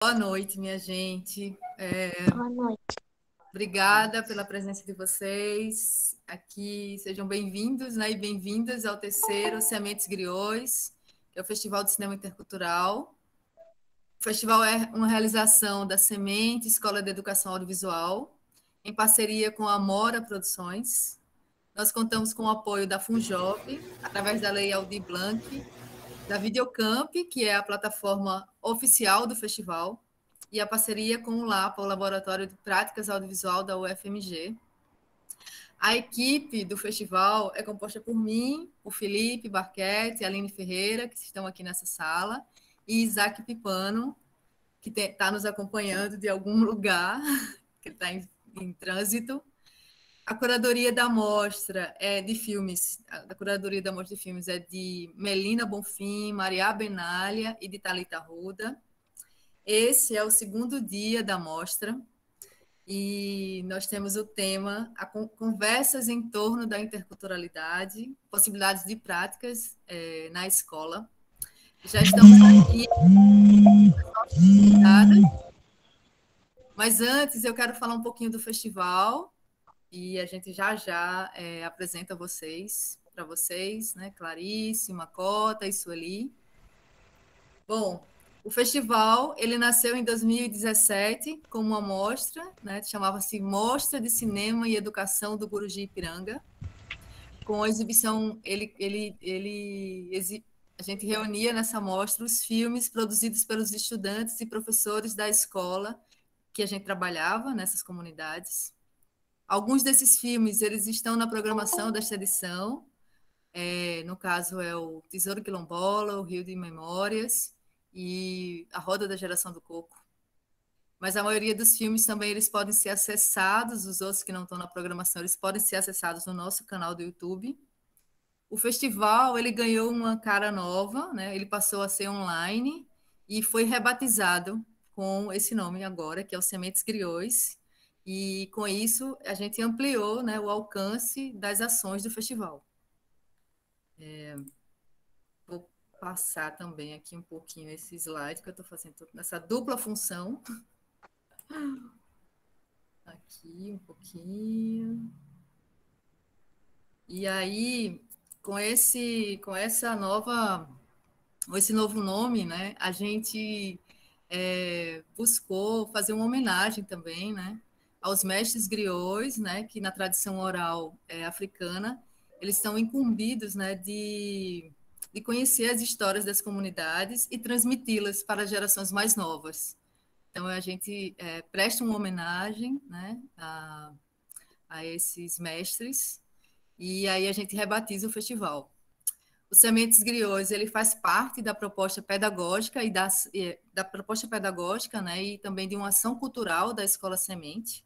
Boa noite, minha gente. Boa noite. Obrigada pela presença de vocês aqui. Sejam bem-vindos, né, e bem-vindas ao terceiro Sementes Griots, que é o Festival de Cinema Intercultural. O festival é uma realização da Semente Escola de Educação Audiovisual, em parceria com a Amora Produções. Nós contamos com o apoio da Funjov, através da Lei Aldir Blanc, da Videocamp, que é a plataforma oficial do festival, e a parceria com o LAPA, o Laboratório de Práticas Audiovisual da UFMG. A equipe do festival é composta por mim, o Felipe Barquete, a Aline Ferreira, que estão aqui nessa sala, e Isaac Pipano, que está nos acompanhando de algum lugar, que está em trânsito. A curadoria da mostra é de filmes, a curadoria da mostra de filmes é de Melina Bonfim, Maria Benalha e de Thalita Arruda. Esse é o segundo dia da mostra e nós temos o tema Conversas em torno da interculturalidade, possibilidades de práticas na escola. Já estamos aqui, mas antes eu quero falar um pouquinho do festival e a gente já apresenta para vocês, né, Clarice, Macota e Sueli. Bom, o festival ele nasceu em 2017 como uma mostra, né, chamava-se Mostra de Cinema e Educação do Guruji Ipiranga, com a exibição a gente reunia nessa mostra os filmes produzidos pelos estudantes e professores da escola que a gente trabalhava nessas comunidades. Alguns desses filmes eles estão na programação desta edição. No caso, é o Tesouro Quilombola, o Rio de Memórias e A Roda da Geração do Coco. Mas a maioria dos filmes também eles podem ser acessados, os outros que não estão na programação, eles podem ser acessados no nosso canal do YouTube. O festival ele ganhou uma cara nova, né? Ele passou a ser online e foi rebatizado com esse nome agora, que é o Sementes Griots. E com isso a gente ampliou, né, o alcance das ações do festival. Vou passar também aqui um pouquinho esse slide que eu estou fazendo nessa dupla função. Aqui um pouquinho. E aí, com esse novo nome, né, a gente buscou fazer uma homenagem também, né, aos mestres griots, né, que na tradição oral africana eles estão incumbidos, né, de conhecer as histórias das comunidades e transmiti-las para as gerações mais novas. Então a gente presta uma homenagem, né, a esses mestres e aí a gente rebatiza o festival. O Sementes Griots ele faz parte da proposta pedagógica da proposta pedagógica, né, e também de uma ação cultural da Escola Semente.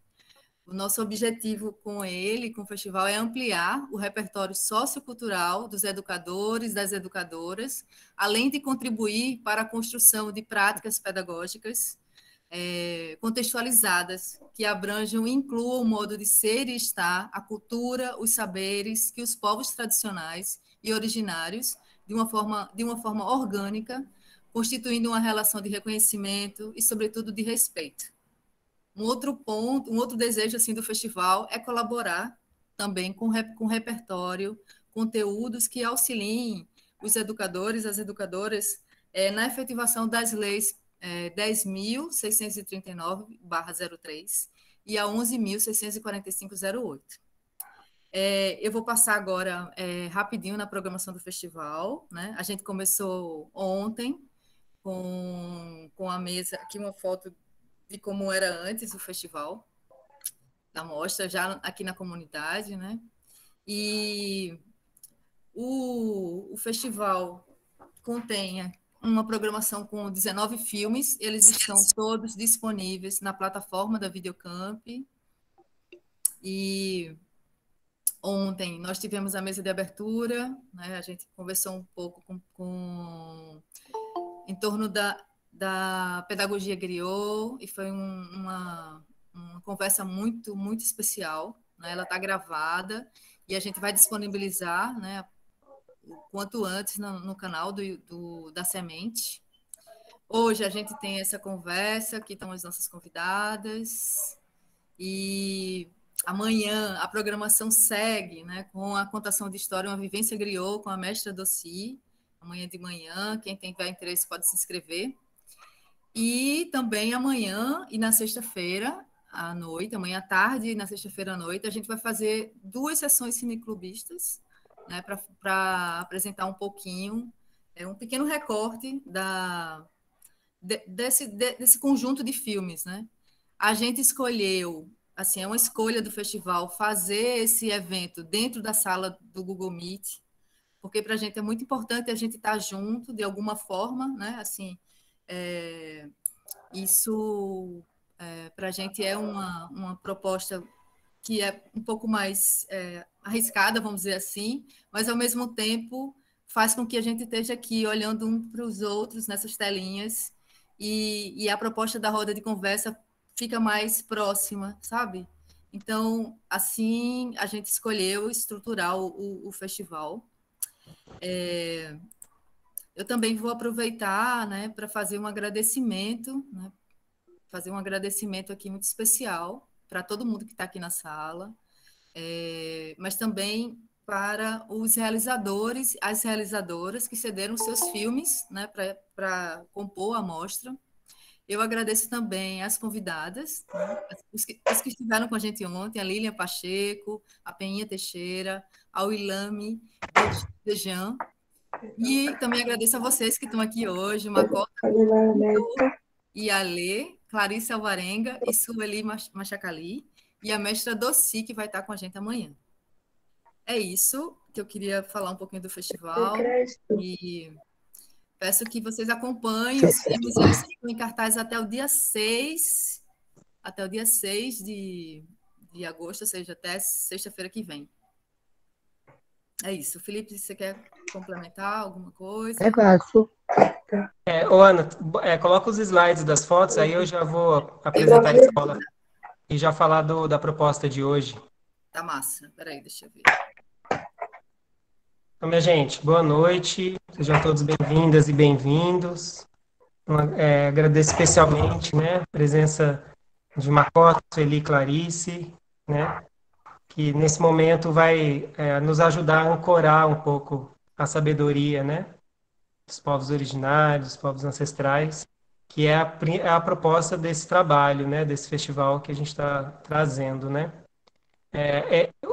O nosso objetivo com ele, com o festival, é ampliar o repertório sociocultural dos educadores, das educadoras, além de contribuir para a construção de práticas pedagógicas contextualizadas, que abranjam e incluam o modo de ser e estar, a cultura, os saberes que os povos tradicionais e originários, de uma forma orgânica, constituindo uma relação de reconhecimento e, sobretudo, de respeito. Um outro ponto, um outro desejo assim do festival é colaborar também com repertório, conteúdos que auxiliem os educadores, as educadoras, na efetivação das leis 10.639/03 e a 11.645/08. Eu vou passar agora rapidinho na programação do festival, né? A gente começou ontem com a mesa, aqui uma foto de como era antes o festival, da mostra, já aqui na comunidade, né? E o festival contém uma programação com 19 filmes, eles estão todos disponíveis na plataforma da Videocamp. E ontem nós tivemos a mesa de abertura, né? A gente conversou um pouco em torno da pedagogia griot e foi uma conversa muito, muito especial. Né? Ela está gravada e a gente vai disponibilizar, né, o quanto antes no canal da Semente. Hoje a gente tem essa conversa, aqui estão as nossas convidadas, e amanhã a programação segue, né, com a contação de história, uma vivência griot com a mestra Doci, amanhã de manhã, quem tiver interesse pode se inscrever. E também amanhã e na sexta-feira à noite, amanhã à tarde e na sexta-feira à noite, a gente vai fazer 2 sessões cineclubistas, né, para apresentar um pouquinho, um pequeno recorte desse conjunto de filmes, né? A gente escolheu, assim, é uma escolha do festival fazer esse evento dentro da sala do Google Meet, porque para a gente é muito importante a gente estar junto de alguma forma, né? Assim, isso para a gente é uma proposta que é um pouco mais arriscada, vamos dizer assim, mas ao mesmo tempo faz com que a gente esteja aqui olhando um para os outros nessas telinhas e a proposta da roda de conversa fica mais próxima, sabe? Então, assim, a gente escolheu estruturar o festival. Eu também vou aproveitar, né, para fazer um agradecimento, né, fazer um agradecimento aqui muito especial para todo mundo que está aqui na sala, mas também para os realizadores, as realizadoras que cederam seus filmes, né, para compor a mostra. Eu agradeço também as convidadas, né, os que estiveram com a gente ontem, a Lilian Pacheco, a Peninha Teixeira, a Wilame Dejan, e também agradeço a vocês que estão aqui hoje, Macota e a Lê, Clarice Alvarenga e Sueli Machacali, e a mestra Doci, que vai estar com a gente amanhã. É isso que eu queria falar um pouquinho do festival e peço que vocês acompanhem os filmes, eles ficam em cartaz até o dia 6 de agosto, ou seja, até sexta-feira que vem. É isso. Felipe, você quer complementar alguma coisa? É fácil. Ana, coloca os slides das fotos, aí eu já vou apresentar a escola e já falar da proposta de hoje. Tá massa. Peraí, deixa eu ver. Então, minha gente, boa noite. Sejam todos bem-vindas e bem-vindos. Agradeço especialmente, né, a presença de Macota, Sueli e Clarice, né, que nesse momento vai nos ajudar a ancorar um pouco a sabedoria, né, dos povos originários, dos povos ancestrais, que é a proposta desse trabalho, né, desse festival que a gente está trazendo, né.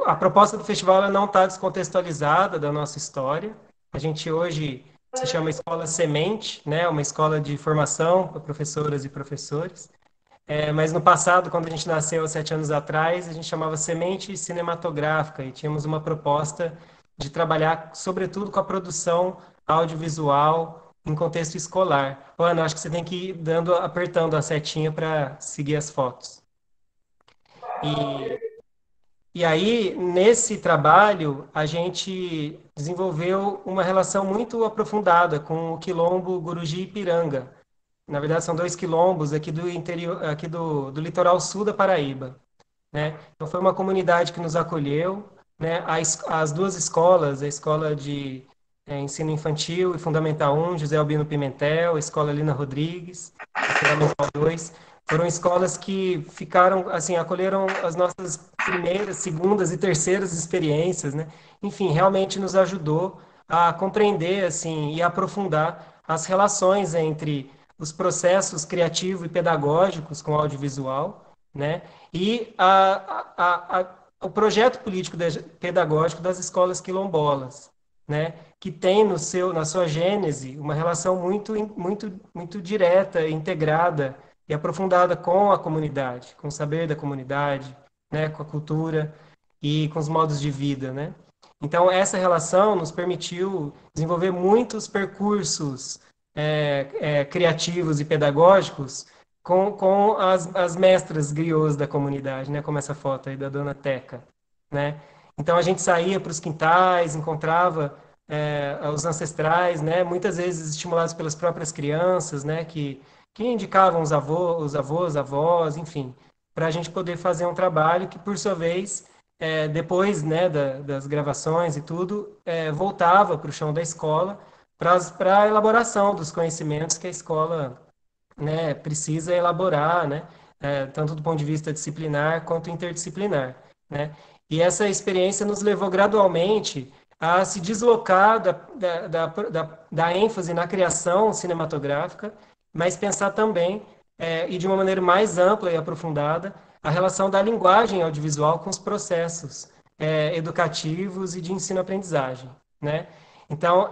A proposta do festival ela não está descontextualizada da nossa história. A gente hoje se chama Escola Semente, né, uma escola de formação para professoras e professores. Mas no passado, quando a gente nasceu há 7 anos atrás, a gente chamava Semente Cinematográfica e tínhamos uma proposta de trabalhar, sobretudo, com a produção audiovisual em contexto escolar. Ana, acho que você tem que ir apertando a setinha para seguir as fotos. E aí, nesse trabalho, a gente desenvolveu uma relação muito aprofundada com o quilombo Guruji Ipiranga. Na verdade, são 2 quilombos aqui do interior, aqui do litoral sul da Paraíba, né? Então, foi uma comunidade que nos acolheu, né? As 2 escolas, a escola de ensino infantil e fundamental 1, José Albino Pimentel, a escola Lina Rodrigues, fundamental 2, foram escolas que ficaram, assim, acolheram as nossas primeiras, segundas e terceiras experiências, né? Enfim, realmente nos ajudou a compreender, assim, e aprofundar as relações entre os processos criativos e pedagógicos com o audiovisual, né? E o projeto político pedagógico das escolas quilombolas, né? Que tem na sua gênese uma relação muito direta, integrada e aprofundada com a comunidade, com o saber da comunidade, né? Com a cultura e com os modos de vida, né? Então, essa relação nos permitiu desenvolver muitos percursos criativos e pedagógicos com as mestras griots da comunidade, né? Como essa foto aí da dona Teca, né? Então a gente saía para os quintais, encontrava os ancestrais, né? Muitas vezes estimulados pelas próprias crianças, né? Que indicavam os avós, avós, enfim, para a gente poder fazer um trabalho que, por sua vez, depois, né, das gravações e tudo, voltava para o chão da escola para a elaboração dos conhecimentos que a escola, né, precisa elaborar, né, tanto do ponto de vista disciplinar quanto interdisciplinar, né? E essa experiência nos levou gradualmente a se deslocar da ênfase na criação cinematográfica, mas pensar também, e de uma maneira mais ampla e aprofundada, a relação da linguagem audiovisual com os processos educativos e de ensino-aprendizagem, né? Então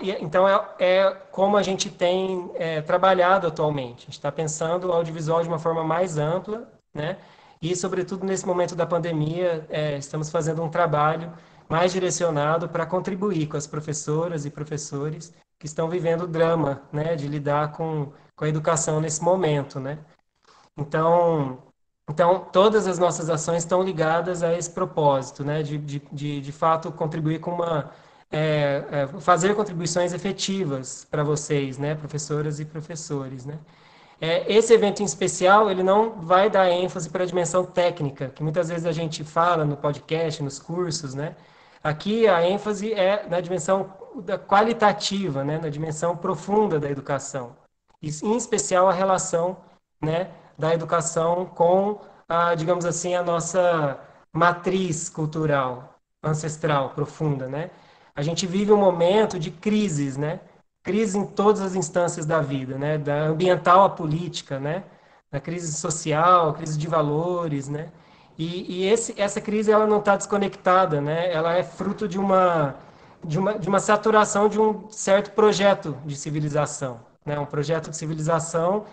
é como a gente tem trabalhado atualmente. A gente está pensando o audiovisual de uma forma mais ampla, né? E, sobretudo, nesse momento da pandemia, estamos fazendo um trabalho mais direcionado para contribuir com as professoras e professores que estão vivendo o drama, né? De lidar com a educação nesse momento, né? Então, então, todas as nossas ações estão ligadas a esse propósito, né? De fato, contribuir com fazer contribuições efetivas para vocês, né? Professoras e professores, né? Esse evento em especial, ele não vai dar ênfase para a dimensão técnica, que muitas vezes a gente fala no podcast, nos cursos, né? Aqui a ênfase é na dimensão qualitativa, né? Na dimensão profunda da educação. E, em especial, a relação, né, da educação com, digamos assim, a nossa matriz cultural, ancestral, profunda, né? A gente vive um momento de crises, né? Crise em todas as instâncias da vida, né? Da ambiental à política, né? Da crise social, crise de valores, né? Essa crise ela não está desconectada, né? Ela é fruto de uma saturação de um certo projeto de civilização, né? Um projeto de civilização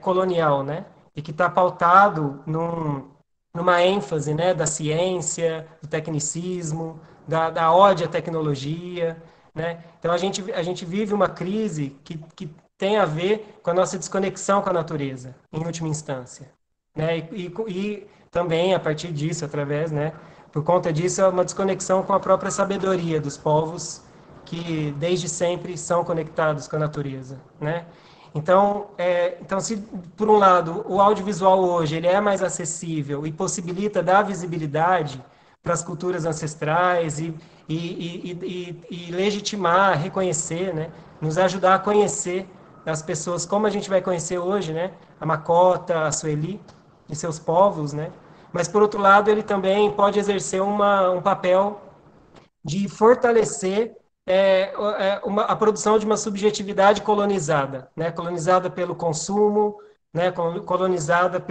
colonial, né? E que está pautado numa ênfase, né? Da ciência, do tecnicismo, da ode à tecnologia, né? Então a gente vive uma crise que tem a ver com a nossa desconexão com a natureza, em última instância, né? E também a partir disso, através, né? Por conta disso, é uma desconexão com a própria sabedoria dos povos que desde sempre são conectados com a natureza, né? Então, se por um lado o audiovisual hoje ele é mais acessível e possibilita dar visibilidade para as culturas ancestrais e legitimar, reconhecer, né? Nos ajudar a conhecer as pessoas como a gente vai conhecer hoje, né? A Makota, a Sueli e seus povos, né? Mas por outro lado ele também pode exercer um papel de fortalecer a produção de uma subjetividade colonizada, né? Colonizada pelo consumo, né? Colonizada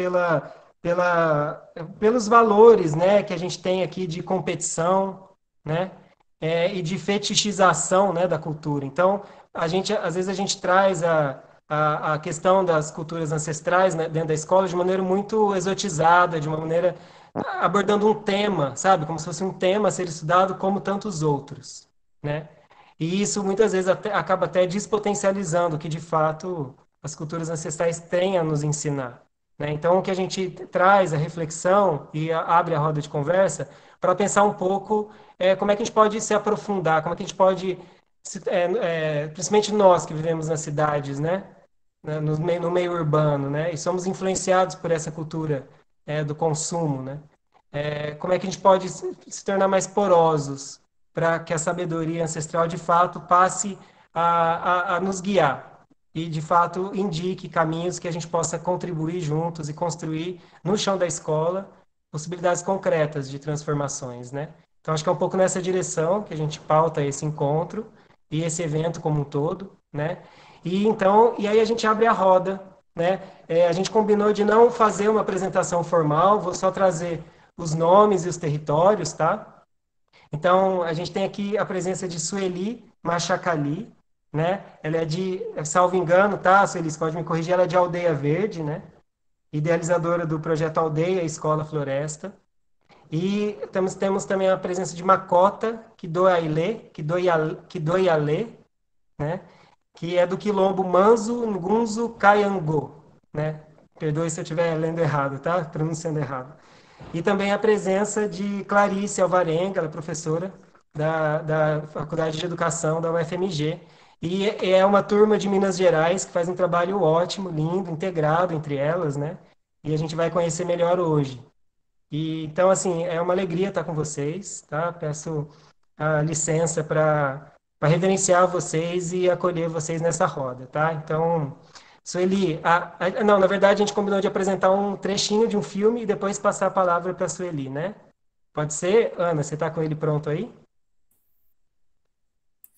pelos valores, né? Que a gente tem aqui de competição, né? E de fetichização, né? Da cultura. Então, às vezes a gente traz a questão das culturas ancestrais, né, dentro da escola de maneira muito exotizada, de uma maneira abordando um tema, sabe? Como se fosse um tema a ser estudado como tantos outros, né? E isso muitas vezes acaba até despotencializando o que de fato as culturas ancestrais têm a nos ensinar, né? Então o que a gente traz a reflexão e abre a roda de conversa para pensar um pouco como é que a gente pode se aprofundar, como é que a gente pode, principalmente nós que vivemos nas cidades, né? No meio urbano, né? E somos influenciados por essa cultura do consumo, né? Como é que a gente pode se tornar mais porosos para que a sabedoria ancestral de fato passe a nos guiar e de fato indique caminhos que a gente possa contribuir juntos e construir no chão da escola possibilidades concretas de transformações, né? Então acho que é um pouco nessa direção que a gente pauta esse encontro e esse evento como um todo, né? E aí a gente abre a roda, né? A gente combinou de não fazer uma apresentação formal, vou só trazer os nomes e os territórios, tá? Então, a gente tem aqui a presença de Sueli Machacali, né? Ela é salvo engano, tá, Sueli, você pode me corrigir, ela é de Aldeia Verde, né? Idealizadora do projeto Aldeia Escola Floresta. E temos também a presença de Makota Kidoialê, né? Que é do quilombo Manzo Ngunzo Kayango, né? Perdoe se eu estiver lendo errado, tá? Pronunciando errado. E também a presença de Clarice Alvarenga, ela é professora da Faculdade de Educação da UFMG. E é uma turma de Minas Gerais que faz um trabalho ótimo, lindo, integrado entre elas, né? E a gente vai conhecer melhor hoje. Então, assim, é uma alegria estar com vocês, tá? Peço a licença para para reverenciar vocês e acolher vocês nessa roda, tá? Então, Sueli, não, na verdade a gente combinou de apresentar um trechinho de um filme e depois passar a palavra para a Sueli, né? Pode ser? Ana, você está com ele pronto aí?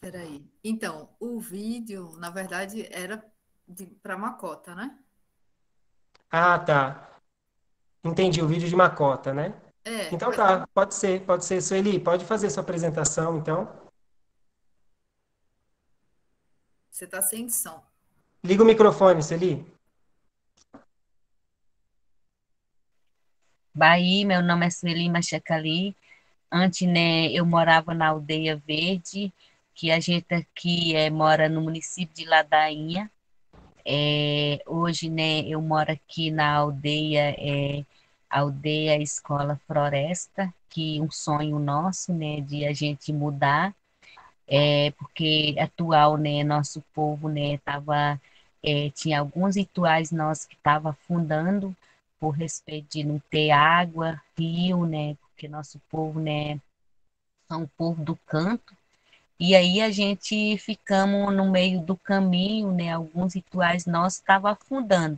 Peraí. Então, o vídeo, na verdade, era para Macota, né? Ah, tá. Entendi, o vídeo de Macota, né? É, Então tá, pode ser. Sueli, pode fazer sua apresentação, então. você está sem som. Liga o microfone, Sueli. Bahia, meu nome é Sueli Machacali. Antes, né, eu morava na Aldeia Verde, que a gente aqui mora no município de Ladainha. Hoje, né, eu moro aqui na aldeia Escola Floresta, que um sonho nosso, né, de a gente mudar, porque atual, né, nosso povo, né, tinha alguns rituais nossos que estavam afundando por respeito de não ter água, rio, né, porque nosso povo, né, são o povo do canto. E aí a gente ficamos no meio do caminho, né? Alguns rituais nossos estavam afundando,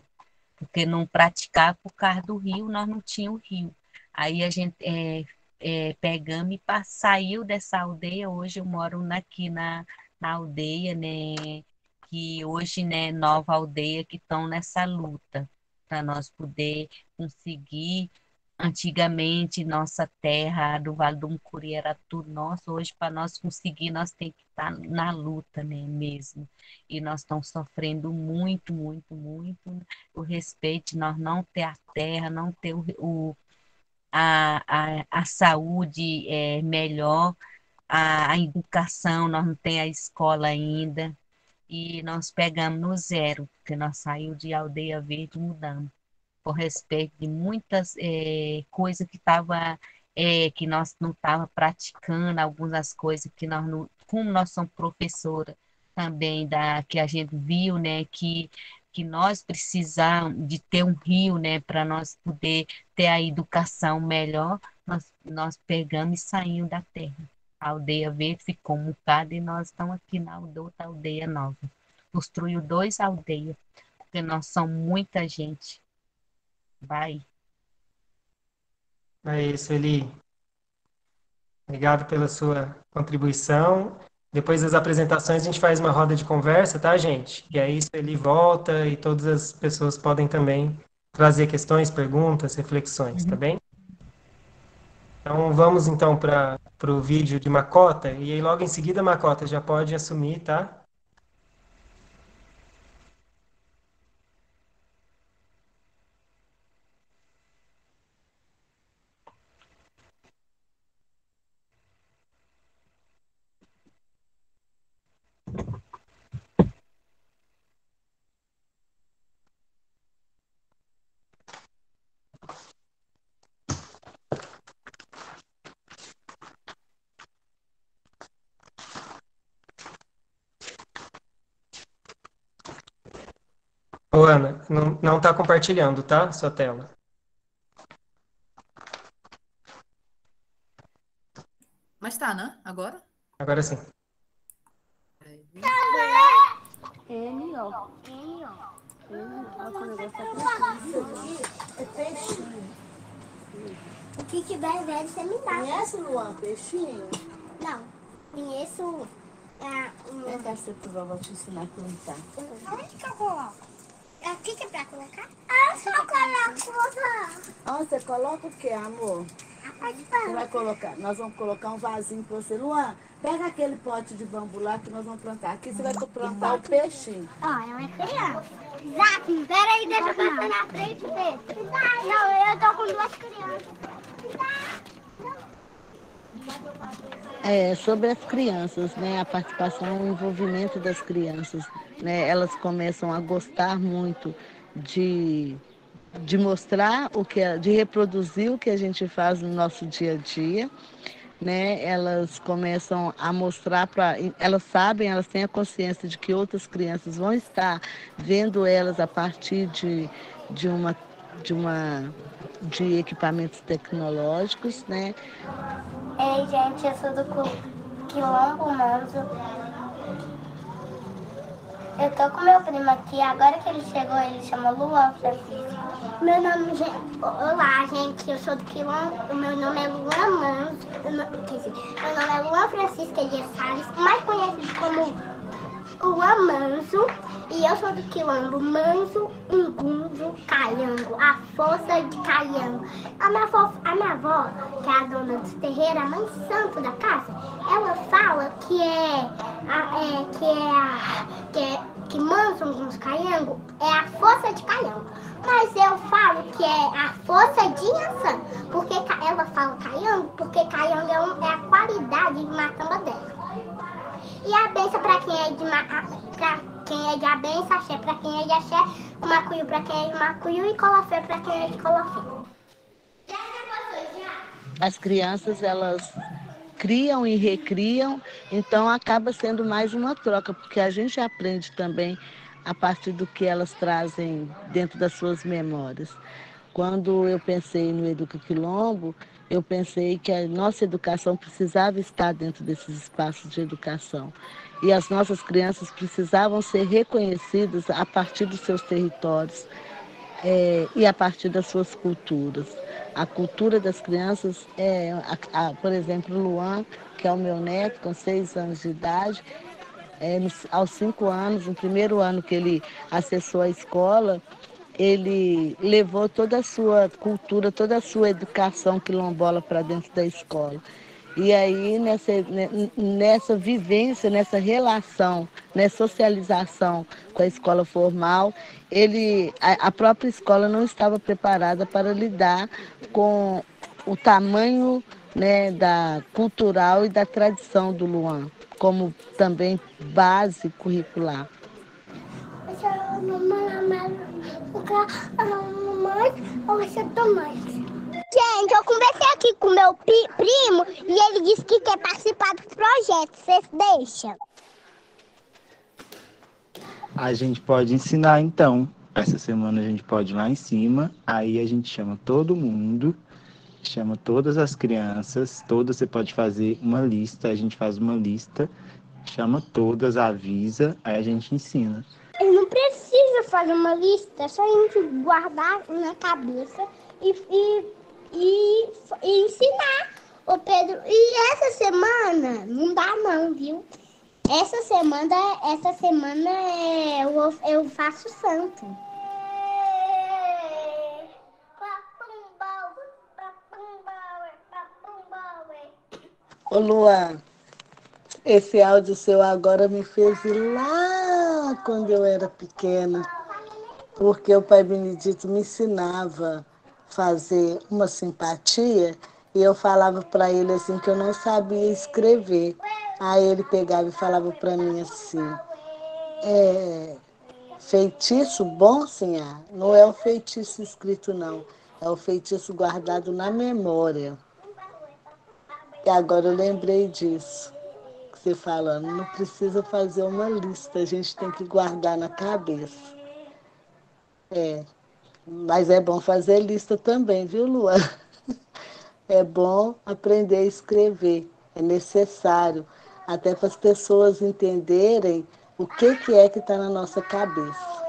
porque não praticava por causa do rio, nós não tínhamos rio. Aí a gente pegamos e saiu dessa aldeia. Hoje eu moro aqui na aldeia, né? Que hoje, né, nova aldeia que estão nessa luta para nós poder conseguir. Antigamente, nossa terra do Vale do Mucuri era tudo nosso. Hoje, para nós conseguir, nós temos que estar na luta, né, mesmo. E nós estamos sofrendo muito, muito, muito o respeito de nós não ter a terra, não ter a saúde melhor, a educação, nós não tem a escola ainda. E nós pegamos no zero, porque nós saímos de Aldeia Verde e mudamos por respeito de muitas coisas que nós não estava praticando, algumas coisas que nós não, como nós somos professora também que a gente viu, né, que nós precisamos de ter um rio, né, para nós poder ter a educação melhor, nós pegamos e saímos da terra. A aldeia verde ficou um bocado e nós estamos aqui na outra aldeia nova. Construiu 2 aldeias, porque nós somos muita gente. Vai. É isso, Eli. Obrigado pela sua contribuição. Depois das apresentações, a gente faz uma roda de conversa, tá, gente? E aí, Eli volta e todas as pessoas podem também trazer questões, perguntas, reflexões, tá Uhum. bem? Então, vamos então para o vídeo de Macota. E aí, logo em seguida, Macota já pode assumir, tá? Ô, Ana, não está compartilhando, tá? Sua tela. Mas tá, né? Agora? Agora sim. Peraí. N, ó. N, ó. Olha que o negócio tá crescendo. É peixinho. O que deve você me dá. Conhece, Luan, peixinho? Não, conheço Vem cá, você vou te ensinar a plantar. Onde que eu coloco? Aqui que é pra colocar? Ah, eu só coloco. Ah, você coloca o quê, amor? Pode Você vai colocar, nós vamos colocar um vasinho pra você. Luan, pega aquele pote de bambu lá que nós vamos plantar. Aqui você vai plantar o peixinho. Ó, é uma criança. Zac, peraí, deixa eu passar na frente dele. Não, eu tô com 2 crianças. Sobre as crianças, né, a participação e o envolvimento das crianças, né, elas começam a gostar muito de mostrar de reproduzir o que a gente faz no nosso dia a dia, né? Elas começam a mostrar elas sabem, elas têm a consciência de que outras crianças vão estar vendo elas a partir de uma de equipamentos tecnológicos, né? Ei, gente, eu sou do Quilombo Manso Eu tô com meu primo aqui, agora que ele chegou, ele chama Luan Francisco. Meu nome é... Olá, gente, eu sou do Quilombo, o meu nome é Luan Manso, quer dizer, meu nome é Luan Francisco Elias Salles, mais conhecido como Luan Manso, e eu sou do Quilombo Manso, Ingunzo, Caiango, a força de Caiango. A minha avó, que é a dona dos terreiros, a mãe santa da casa, ela fala que Manso, Ingunzo, Caiango é a força de Caiango. Mas eu falo que é a força de Inhaçã, porque ela fala Caiango, porque Caiango é a qualidade de macamba dela. E a benção para quem é de a benção, axé para quem é de axé, macuyu para quem é de macuyu e colofé para quem é de colofé. As crianças, elas criam e recriam, então acaba sendo mais uma troca, porque a gente aprende também a partir do que elas trazem dentro das suas memórias. Quando eu pensei no Educa Quilombo, eu pensei que a nossa educação precisava estar dentro desses espaços de educação. E as nossas crianças precisavam ser reconhecidas a partir dos seus territórios e a partir das suas culturas. A cultura das crianças por exemplo, o Luan, que é o meu neto, com 6 anos de idade, aos 5 anos, no primeiro ano que ele acessou a escola, ele levou toda a sua cultura, toda a sua educação quilombola para dentro da escola. E aí, nessa vivência, nessa relação, nessa socialização com a escola formal, a própria escola não estava preparada para lidar com o tamanho, né, da cultural e da tradição do Luan, como também base curricular. Gente, eu conversei aqui com meu primo e ele disse que quer participar do projeto. Vocês deixam? A gente pode ensinar, então. Essa semana a gente pode ir lá em cima, aí a gente chama todo mundo, chama todas as crianças, todas você pode fazer uma lista, a gente faz uma lista, chama todas, avisa, aí a gente ensina. Ele não precisa fazer uma lista, é só a gente guardar na cabeça e ensinar o Pedro. E essa semana não dá não, viu? Essa semana eu faço santo. Ô Luan, esse áudio seu agora me fez ir lá quando eu era pequena, porque o Pai Benedito me ensinava a fazer uma simpatia e eu falava para ele assim que eu não sabia escrever. Aí ele pegava e falava para mim assim, feitiço bom, senhor, não é o feitiço escrito não, é o feitiço guardado na memória. E agora eu lembrei disso. Você falando, não precisa fazer uma lista, a gente tem que guardar na cabeça. Mas é bom fazer lista também, viu, Luan? É bom aprender a escrever, é necessário, até para as pessoas entenderem o que é que está na nossa cabeça.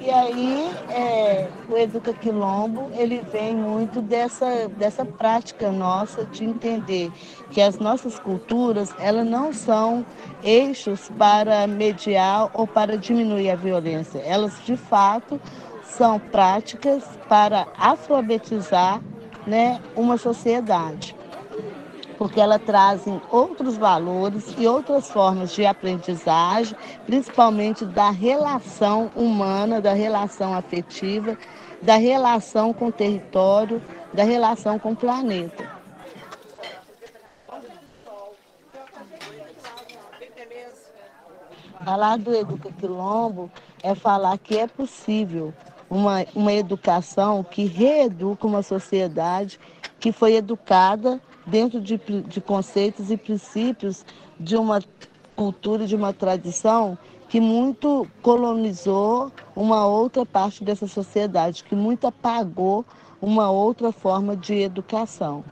E aí, o Educa Quilombo, ele vem muito dessa prática nossa de entender que as nossas culturas, elas não são eixos para mediar ou para diminuir a violência. Elas, de fato, são práticas para alfabetizar, né, uma sociedade, porque elas trazem outros valores e outras formas de aprendizagem, principalmente da relação humana, da relação afetiva, da relação com o território, da relação com o planeta. Falar do Educa Quilombo é falar que é possível uma educação que reeduca uma sociedade que foi educada dentro de conceitos e princípios de uma cultura, de uma tradição que muito colonizou uma outra parte dessa sociedade, que muito apagou uma outra forma de educação.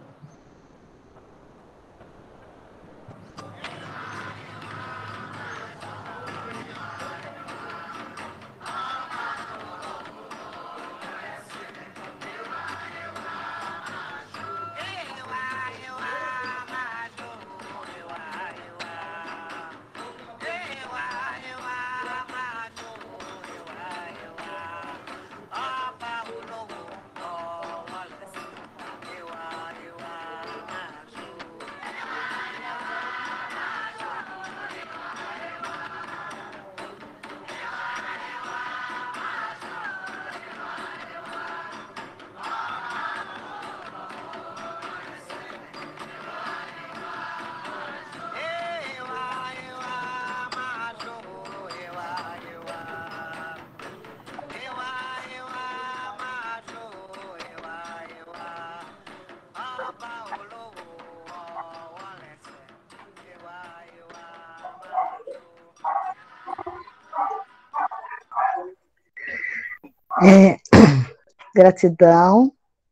Gratidão,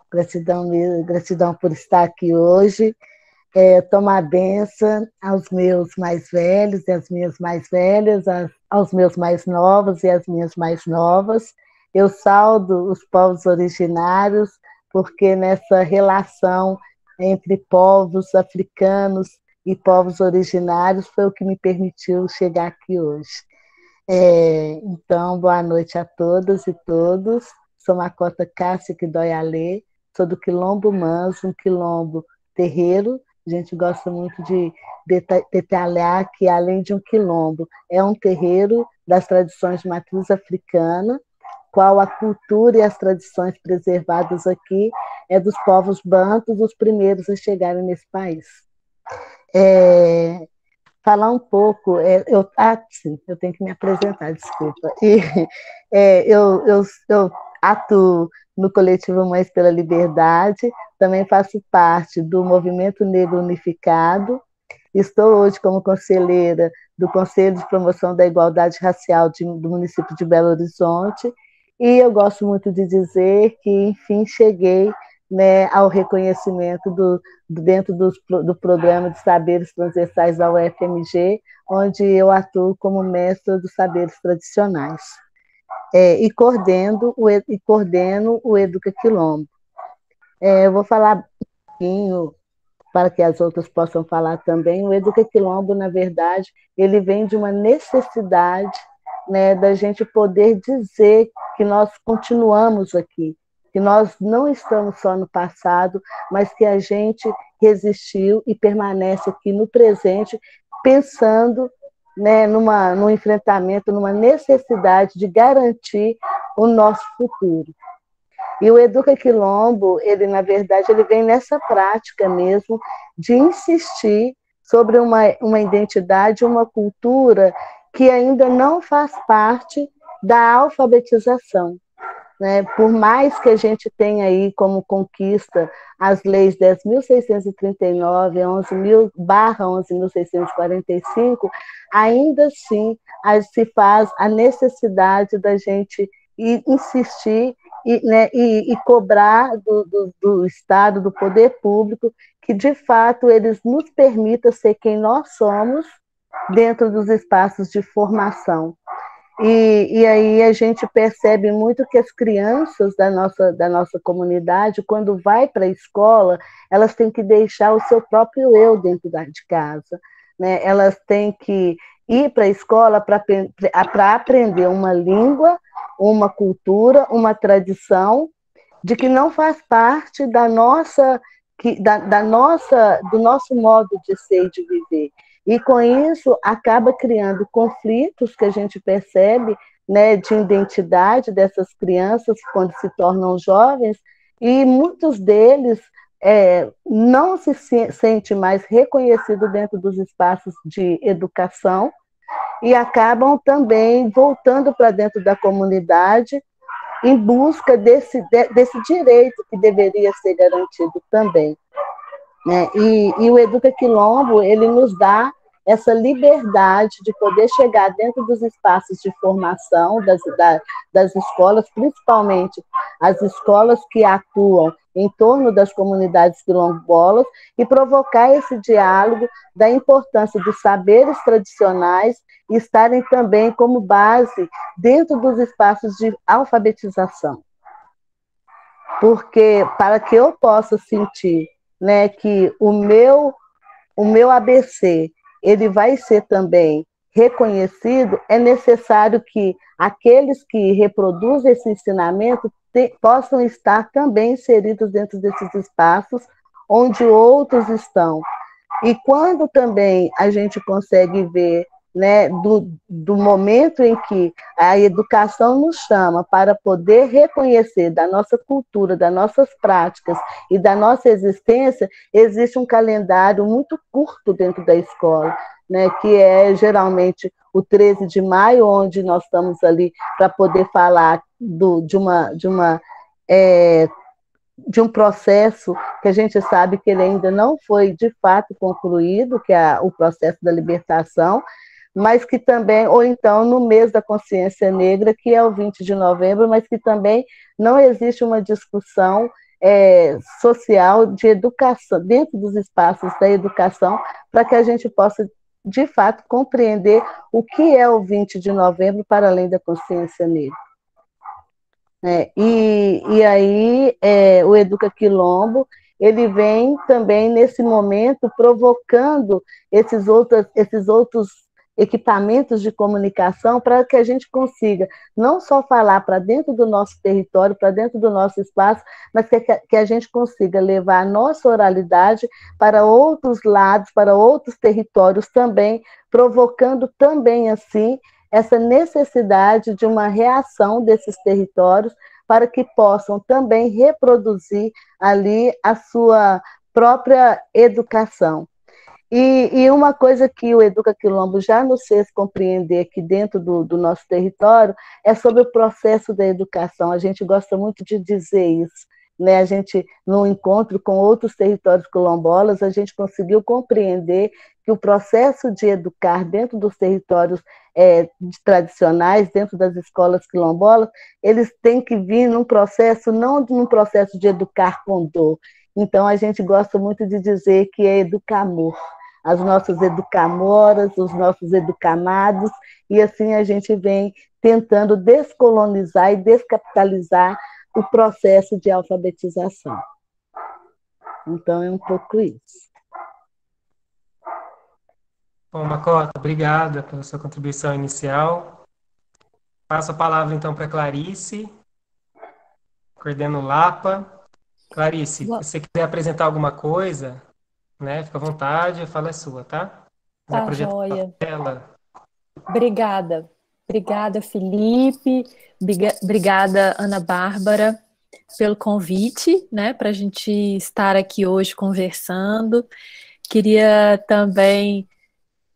gratidão mesmo, gratidão por estar aqui hoje. Tomar bênção aos meus mais velhos e às minhas mais velhas, aos meus mais novos e às minhas mais novas. Eu saudo os povos originários, porque nessa relação entre povos africanos e povos originários foi o que me permitiu chegar aqui hoje. Então, boa noite a todas e todos. Sou Macota Cássia Quidoialê, sou do Quilombo Manso, um quilombo terreiro. A gente gosta muito de detalhar que, além de um quilombo, é um terreiro das tradições de matriz africana, qual a cultura e as tradições preservadas aqui é dos povos bantus, os primeiros a chegarem nesse país. Falar um pouco, sim, eu tenho que me apresentar, desculpa. Eu atuo no coletivo Mães pela Liberdade, também faço parte do Movimento Negro Unificado, estou hoje como conselheira do Conselho de Promoção da Igualdade Racial do município de Belo Horizonte, e eu gosto muito de dizer que, enfim, cheguei, né, ao reconhecimento dentro do programa de saberes transversais da UFMG, onde eu atuo como mestra dos saberes tradicionais. E coordeno o Educa Quilombo. Eu vou falar um pouquinho para que as outras possam falar também. O Educa Quilombo, na verdade, ele vem de uma necessidade, né, da gente poder dizer que nós continuamos aqui, que nós não estamos só no passado, mas que a gente resistiu e permanece aqui no presente, pensando, né, num enfrentamento, numa necessidade de garantir o nosso futuro. E o Educa Quilombo, ele, na verdade, ele vem nessa prática mesmo de insistir sobre uma identidade, uma cultura que ainda não faz parte da alfabetização. Né? Por mais que a gente tenha aí como conquista as leis 10.639, 11.645, ainda assim se faz a necessidade da gente insistir e cobrar do Estado, do poder público, que de fato eles nos permitam ser quem nós somos dentro dos espaços de formação. E aí a gente percebe muito que as crianças da nossa comunidade, quando vai para a escola, elas têm que deixar o seu próprio eu dentro de casa, né? Elas têm que ir para a escola para aprender uma língua, uma cultura, uma tradição, de que não faz parte do nosso modo de ser e de viver. E, com isso, acaba criando conflitos que a gente percebe, né, de identidade dessas crianças quando se tornam jovens, e muitos deles não se sentem mais reconhecidos dentro dos espaços de educação, e acabam também voltando para dentro da comunidade em busca desse direito que deveria ser garantido também, né? E o Educa Quilombo, ele nos dá essa liberdade de poder chegar dentro dos espaços de formação das escolas, principalmente as escolas que atuam em torno das comunidades quilombolas, e provocar esse diálogo da importância dos saberes tradicionais e estarem também como base dentro dos espaços de alfabetização. Porque, para que eu possa sentir, né, que o meu ABC ele vai ser também reconhecido, é necessário que aqueles que reproduzem esse ensinamento possam estar também inseridos dentro desses espaços onde outros estão. E quando também a gente consegue ver, né, do momento em que a educação nos chama para poder reconhecer da nossa cultura, das nossas práticas e da nossa existência, existe um calendário muito curto dentro da escola, né, que é geralmente o 13 de maio, onde nós estamos ali para poder falar de um processo que a gente sabe que ele ainda não foi de fato concluído, que é o processo da libertação, mas que também, ou então no mês da consciência negra, que é o 20 de novembro, mas que também não existe uma discussão social de educação, dentro dos espaços da educação, para que a gente possa, de fato, compreender o que é o 20 de novembro para além da consciência negra. E aí o Educa Quilombo, ele vem também nesse momento provocando esses outros equipamentos de comunicação para que a gente consiga não só falar para dentro do nosso território, para dentro do nosso espaço, mas que a gente consiga levar a nossa oralidade para outros lados, para outros territórios também, provocando também assim essa necessidade de uma reação desses territórios para que possam também reproduzir ali a sua própria educação. E uma coisa que o Educa Quilombo já nos fez compreender aqui dentro do nosso território é sobre o processo da educação. A gente gosta muito de dizer isso, né? A gente, no encontro com outros territórios quilombolas, a gente conseguiu compreender que o processo de educar dentro dos territórios tradicionais, dentro das escolas quilombolas, eles têm que vir num processo, não num processo de educar com dor. Então, a gente gosta muito de dizer que é educamor. As nossas educamoras, os nossos educamados, e assim a gente vem tentando descolonizar e descapitalizar o processo de alfabetização. Então, é um pouco isso. Bom, Macota, obrigada pela sua contribuição inicial. Passo a palavra, então, para Clarice, coordena o Lapa. Clarice, se você quiser apresentar alguma coisa, né, fica à vontade, a fala é sua, tá? Tá joia. Obrigada. Obrigada, Felipe. Obrigada, Ana Bárbara, pelo convite, né, para a gente estar aqui hoje conversando. Queria também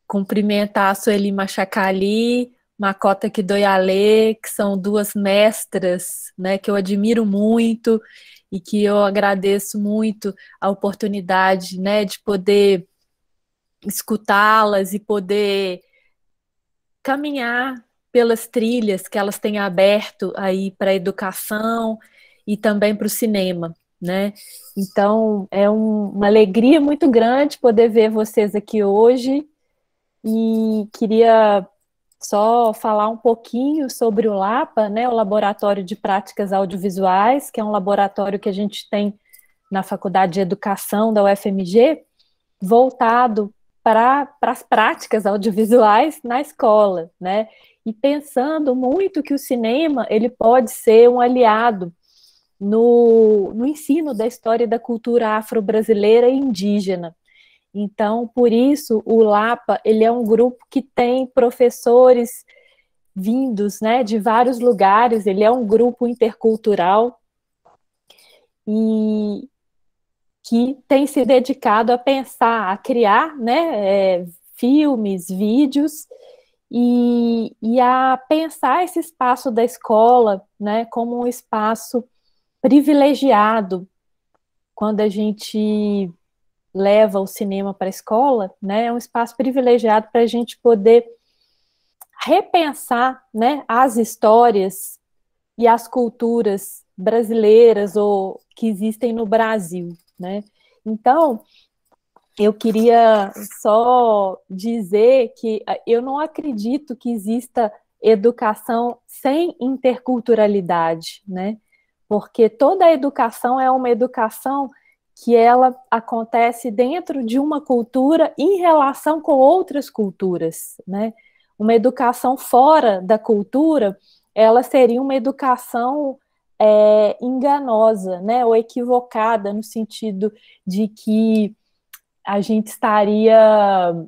cumprimentar a Sueli Machacali, Macota Kidoyale, que são duas mestras, né, que eu admiro muito e que eu agradeço muito a oportunidade, né, de poder escutá-las e poder caminhar pelas trilhas que elas têm aberto aí para a educação e também para o cinema, né? Então, é uma alegria muito grande poder ver vocês aqui hoje e queria só falar um pouquinho sobre o LAPA, né, o Laboratório de Práticas Audiovisuais, que é um laboratório que a gente tem na Faculdade de Educação da UFMG, voltado para as práticas audiovisuais na escola, né? E pensando muito que o cinema ele pode ser um aliado no ensino da história e da cultura afro-brasileira e indígena. Então, por isso, o LAPA ele é um grupo que tem professores vindos, né, de vários lugares, ele é um grupo intercultural e que tem se dedicado a pensar, a criar, né, filmes, vídeos, e a pensar esse espaço da escola, né, como um espaço privilegiado. Quando a gente leva o cinema para a escola, né, é um espaço privilegiado para a gente poder repensar, né, as histórias e as culturas brasileiras ou que existem no Brasil, né? Então, eu queria só dizer que eu não acredito que exista educação sem interculturalidade, né? Porque toda a educação é uma educação que ela acontece dentro de uma cultura em relação com outras culturas, né? Uma educação fora da cultura, ela seria uma educação enganosa, né? Ou equivocada, no sentido de que a gente estaria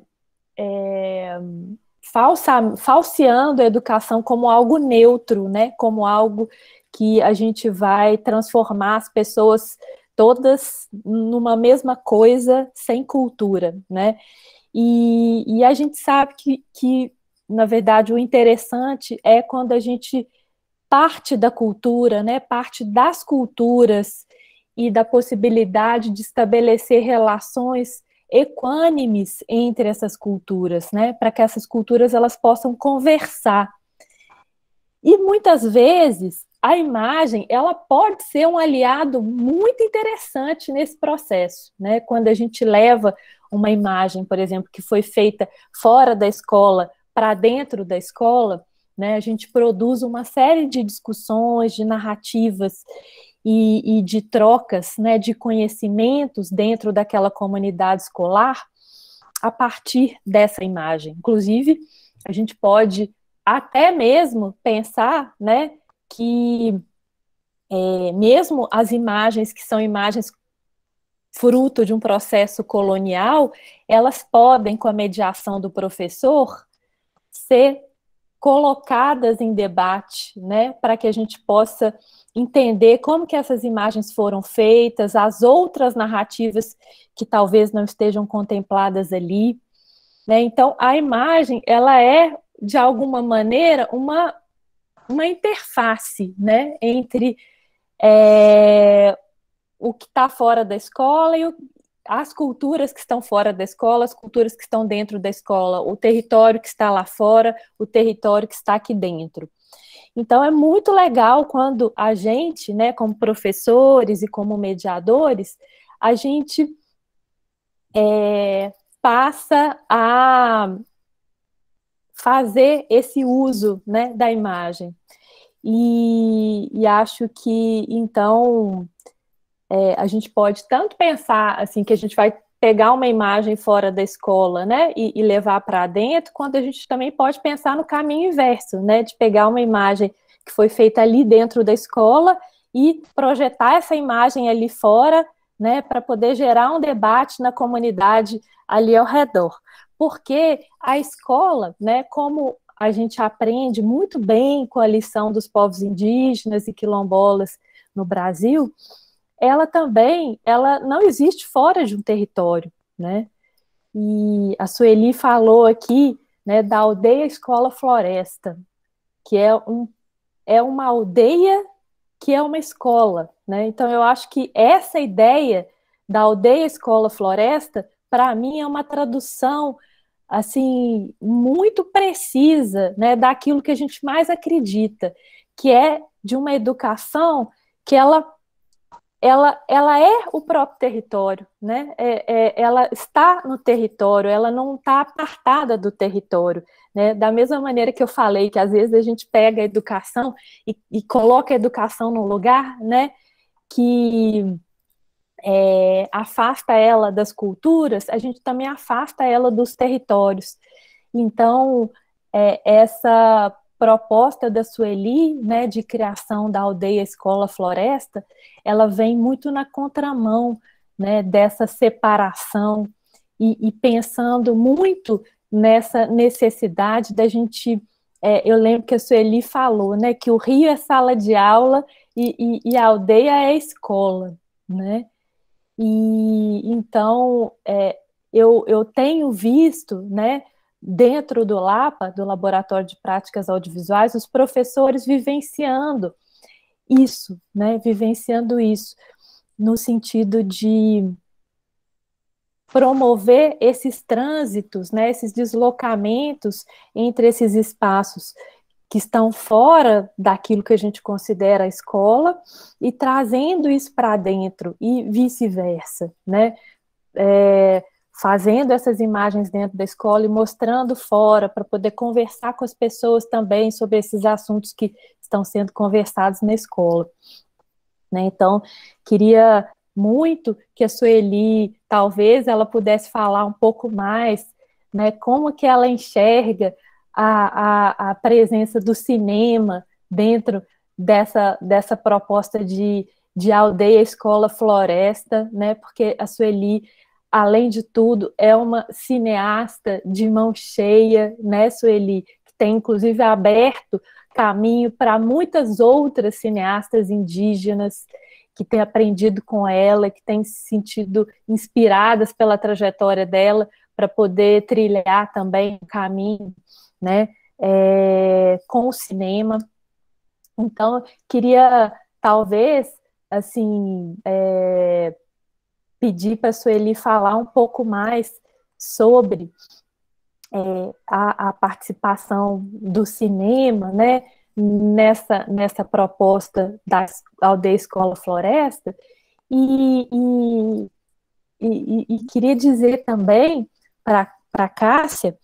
falseando a educação como algo neutro, né? Como algo que a gente vai transformar as pessoas todas numa mesma coisa, sem cultura, né? E a gente sabe que, na verdade, o interessante é quando a gente parte da cultura, né? Parte das culturas e da possibilidade de estabelecer relações equânimes entre essas culturas, né? Para que essas culturas elas possam conversar. E muitas vezes a imagem ela pode ser um aliado muito interessante nesse processo, né? Quando a gente leva uma imagem, por exemplo, que foi feita fora da escola para dentro da escola, né? A gente produz uma série de discussões, de narrativas e de trocas, né, de conhecimentos dentro daquela comunidade escolar a partir dessa imagem. Inclusive, a gente pode até mesmo pensar, né, que mesmo as imagens que são imagens fruto de um processo colonial, elas podem, com a mediação do professor, ser colocadas em debate, né, para que a gente possa entender como que essas imagens foram feitas, as outras narrativas que talvez não estejam contempladas ali, né? Então, a imagem, ela é, de alguma maneira, uma interface, né, entre o que está fora da escola e as culturas que estão fora da escola, as culturas que estão dentro da escola, o território que está lá fora, o território que está aqui dentro. Então, é muito legal quando a gente, né, como professores e como mediadores, a gente passa a fazer esse uso, né, da imagem. E acho que, então, a gente pode tanto pensar assim que a gente vai pegar uma imagem fora da escola, né, e levar para dentro, quanto a gente também pode pensar no caminho inverso, né, de pegar uma imagem que foi feita ali dentro da escola e projetar essa imagem ali fora, né, para poder gerar um debate na comunidade ali ao redor. Porque a escola, né, como a gente aprende muito bem com a lição dos povos indígenas e quilombolas no Brasil, ela também, ela não existe fora de um território, né? E a Sueli falou aqui, né, da aldeia escola floresta, que é uma aldeia que é uma escola, né? Então eu acho que essa ideia da aldeia escola floresta, para mim é uma tradução assim muito precisa, né, daquilo que a gente mais acredita, que é de uma educação que ela é o próprio território, né? Ela está no território, ela não está apartada do território, né? Da mesma maneira que eu falei, que às vezes a gente pega a educação e coloca a educação num lugar, né, que afasta ela das culturas, a gente também afasta ela dos territórios. Então, essa proposta da Sueli, né, de criação da aldeia escola floresta, ela vem muito na contramão, né, dessa separação e pensando muito nessa necessidade da gente, eu lembro que a Sueli falou, né, que o rio é sala de aula e a aldeia é escola, né, e então eu tenho visto, né, dentro do LAPA, do Laboratório de Práticas Audiovisuais, os professores vivenciando isso, né? Vivenciando isso, no sentido de promover esses trânsitos, né? Esses deslocamentos entre esses espaços que estão fora daquilo que a gente considera a escola e trazendo isso para dentro e vice-versa, né? Fazendo essas imagens dentro da escola e mostrando fora para poder conversar com as pessoas também sobre esses assuntos que estão sendo conversados na escola, né? Então, queria muito que a Sueli, talvez ela pudesse falar um pouco mais, né, como que ela enxerga a presença do cinema dentro dessa proposta de aldeia, escola, floresta, né, porque a Sueli, além de tudo, é uma cineasta de mão cheia, né, Sueli, que tem inclusive aberto caminho para muitas outras cineastas indígenas que têm aprendido com ela, que têm se sentido inspiradas pela trajetória dela para poder trilhar também o caminho, né, com o cinema. Então, queria, talvez, assim, pedir para a Sueli falar um pouco mais sobre a participação do cinema, né, nessa proposta da Aldeia Escola Floresta, e queria dizer também para a Cássia,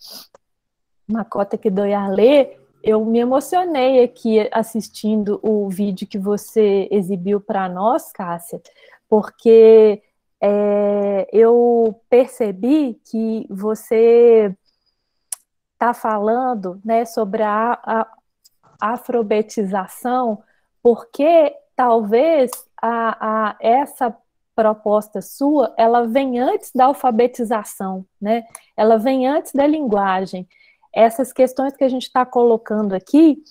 Macota que doi a ler, eu me emocionei aqui assistindo o vídeo que você exibiu para nós, Cássia, porque eu percebi que você está falando, né, sobre a alfabetização, porque talvez essa proposta sua, ela vem antes da alfabetização, né? Ela vem antes da linguagem. Essas questões que a gente está colocando aqui,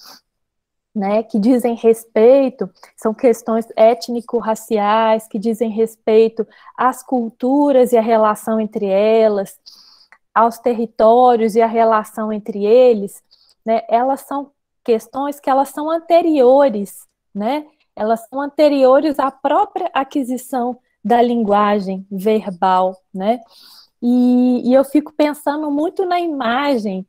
né, que dizem respeito, são questões étnico-raciais, que dizem respeito às culturas e a relação entre elas, aos territórios e a relação entre eles, né, elas são questões que elas são anteriores, né, elas são anteriores à própria aquisição da linguagem verbal, né, e eu fico pensando muito na imagem,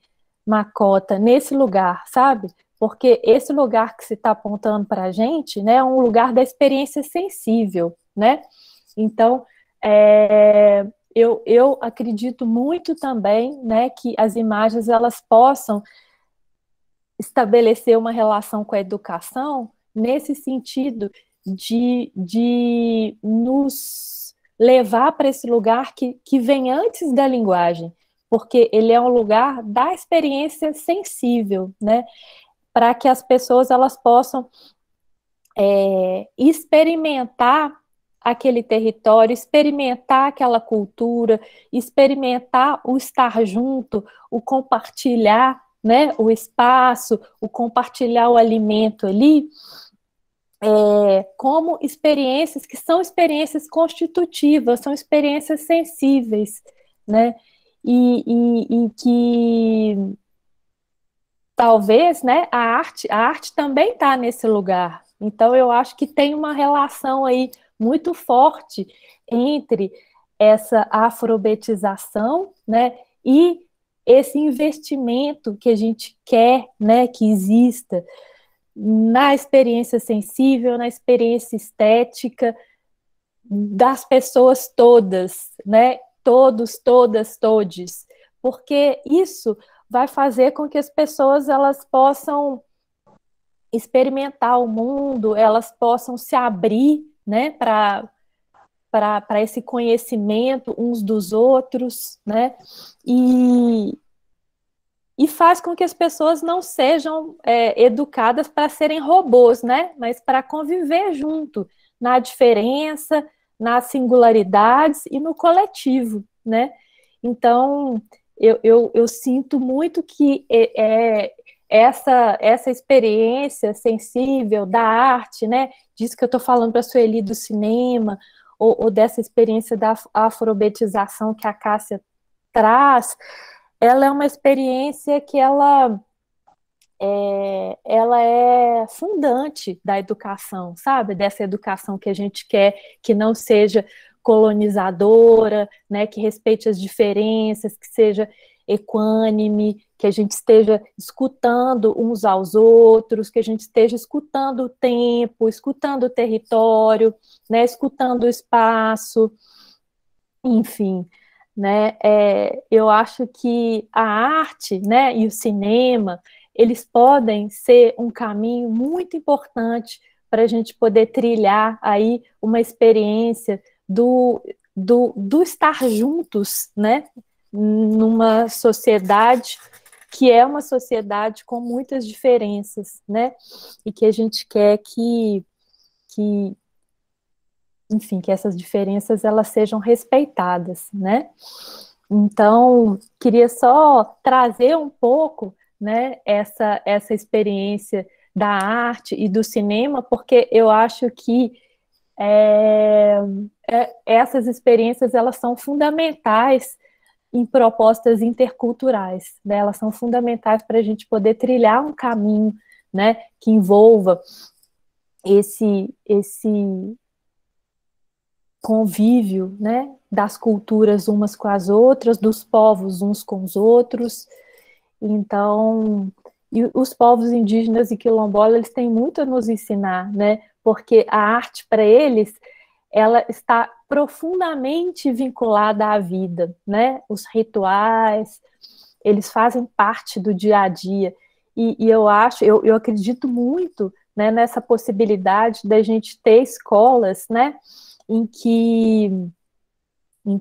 Macota, nesse lugar, sabe? Porque esse lugar que você está apontando para a gente, né, é um lugar da experiência sensível, né? Então, eu acredito muito também, né, que as imagens elas possam estabelecer uma relação com a educação nesse sentido de nos levar para esse lugar que vem antes da linguagem, porque ele é um lugar da experiência sensível, né? Para que as pessoas elas possam experimentar aquele território, experimentar aquela cultura, experimentar o estar junto, o compartilhar, né, o espaço, o compartilhar o alimento ali, como experiências que são experiências constitutivas, são experiências sensíveis, né, e que talvez, né, a arte também está nesse lugar. Então, eu acho que tem uma relação aí muito forte entre essa alfabetização, né, e esse investimento que a gente quer, né, que exista na experiência sensível, na experiência estética das pessoas todas, né, todos, todas, todes, porque isso vai fazer com que as pessoas elas possam experimentar o mundo, elas possam se abrir, né, para esse conhecimento uns dos outros, né, e faz com que as pessoas não sejam educadas para serem robôs, né, mas para conviver junto, na diferença, nas singularidades e no coletivo, né. Então, eu sinto muito que essa experiência sensível da arte, né, disso que eu estou falando para a Sueli do cinema, ou dessa experiência da alfabetização que a Cássia traz, ela é uma experiência que ela é fundante da educação, sabe? Dessa educação que a gente quer, que não seja colonizadora, né? Que respeite as diferenças, que seja equânime, que a gente esteja escutando uns aos outros, que a gente esteja escutando o tempo, escutando o território, né? Escutando o espaço, enfim. Né? Eu acho que a arte, né, e o cinema, eles podem ser um caminho muito importante para a gente poder trilhar aí uma experiência do estar juntos, né, numa sociedade que é uma sociedade com muitas diferenças, né, e que a gente quer enfim, que essas diferenças elas sejam respeitadas, né? Então, queria só trazer um pouco, né, essa experiência da arte e do cinema, porque eu acho que essas experiências elas são fundamentais em propostas interculturais, né? Elas são fundamentais para a gente poder trilhar um caminho, né, que envolva esse convívio, né, das culturas umas com as outras, dos povos uns com os outros. Então, e os povos indígenas e quilombolas, eles têm muito a nos ensinar, né, porque a arte para eles, ela está profundamente vinculada à vida, né, os rituais, eles fazem parte do dia a dia, e eu acredito muito, né, nessa possibilidade da gente ter escolas, né, em que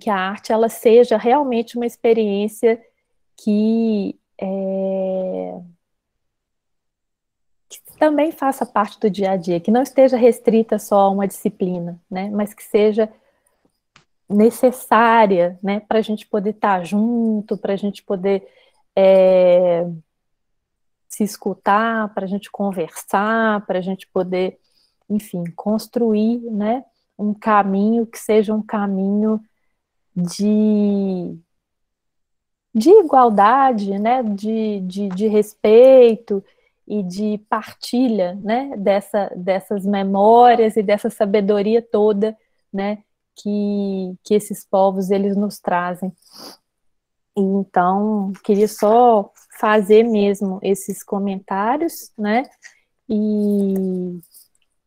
a arte ela seja realmente uma experiência que, que também faça parte do dia a dia, que não esteja restrita só a uma disciplina, né, mas que seja necessária, né, para a gente poder estar junto, para a gente poder se escutar, para a gente conversar, para a gente poder, enfim, construir, né, um caminho que seja um caminho de igualdade, né, de respeito e de partilha, né, dessas memórias e dessa sabedoria toda, né, que esses povos eles nos trazem. Então, queria só fazer mesmo esses comentários, né, e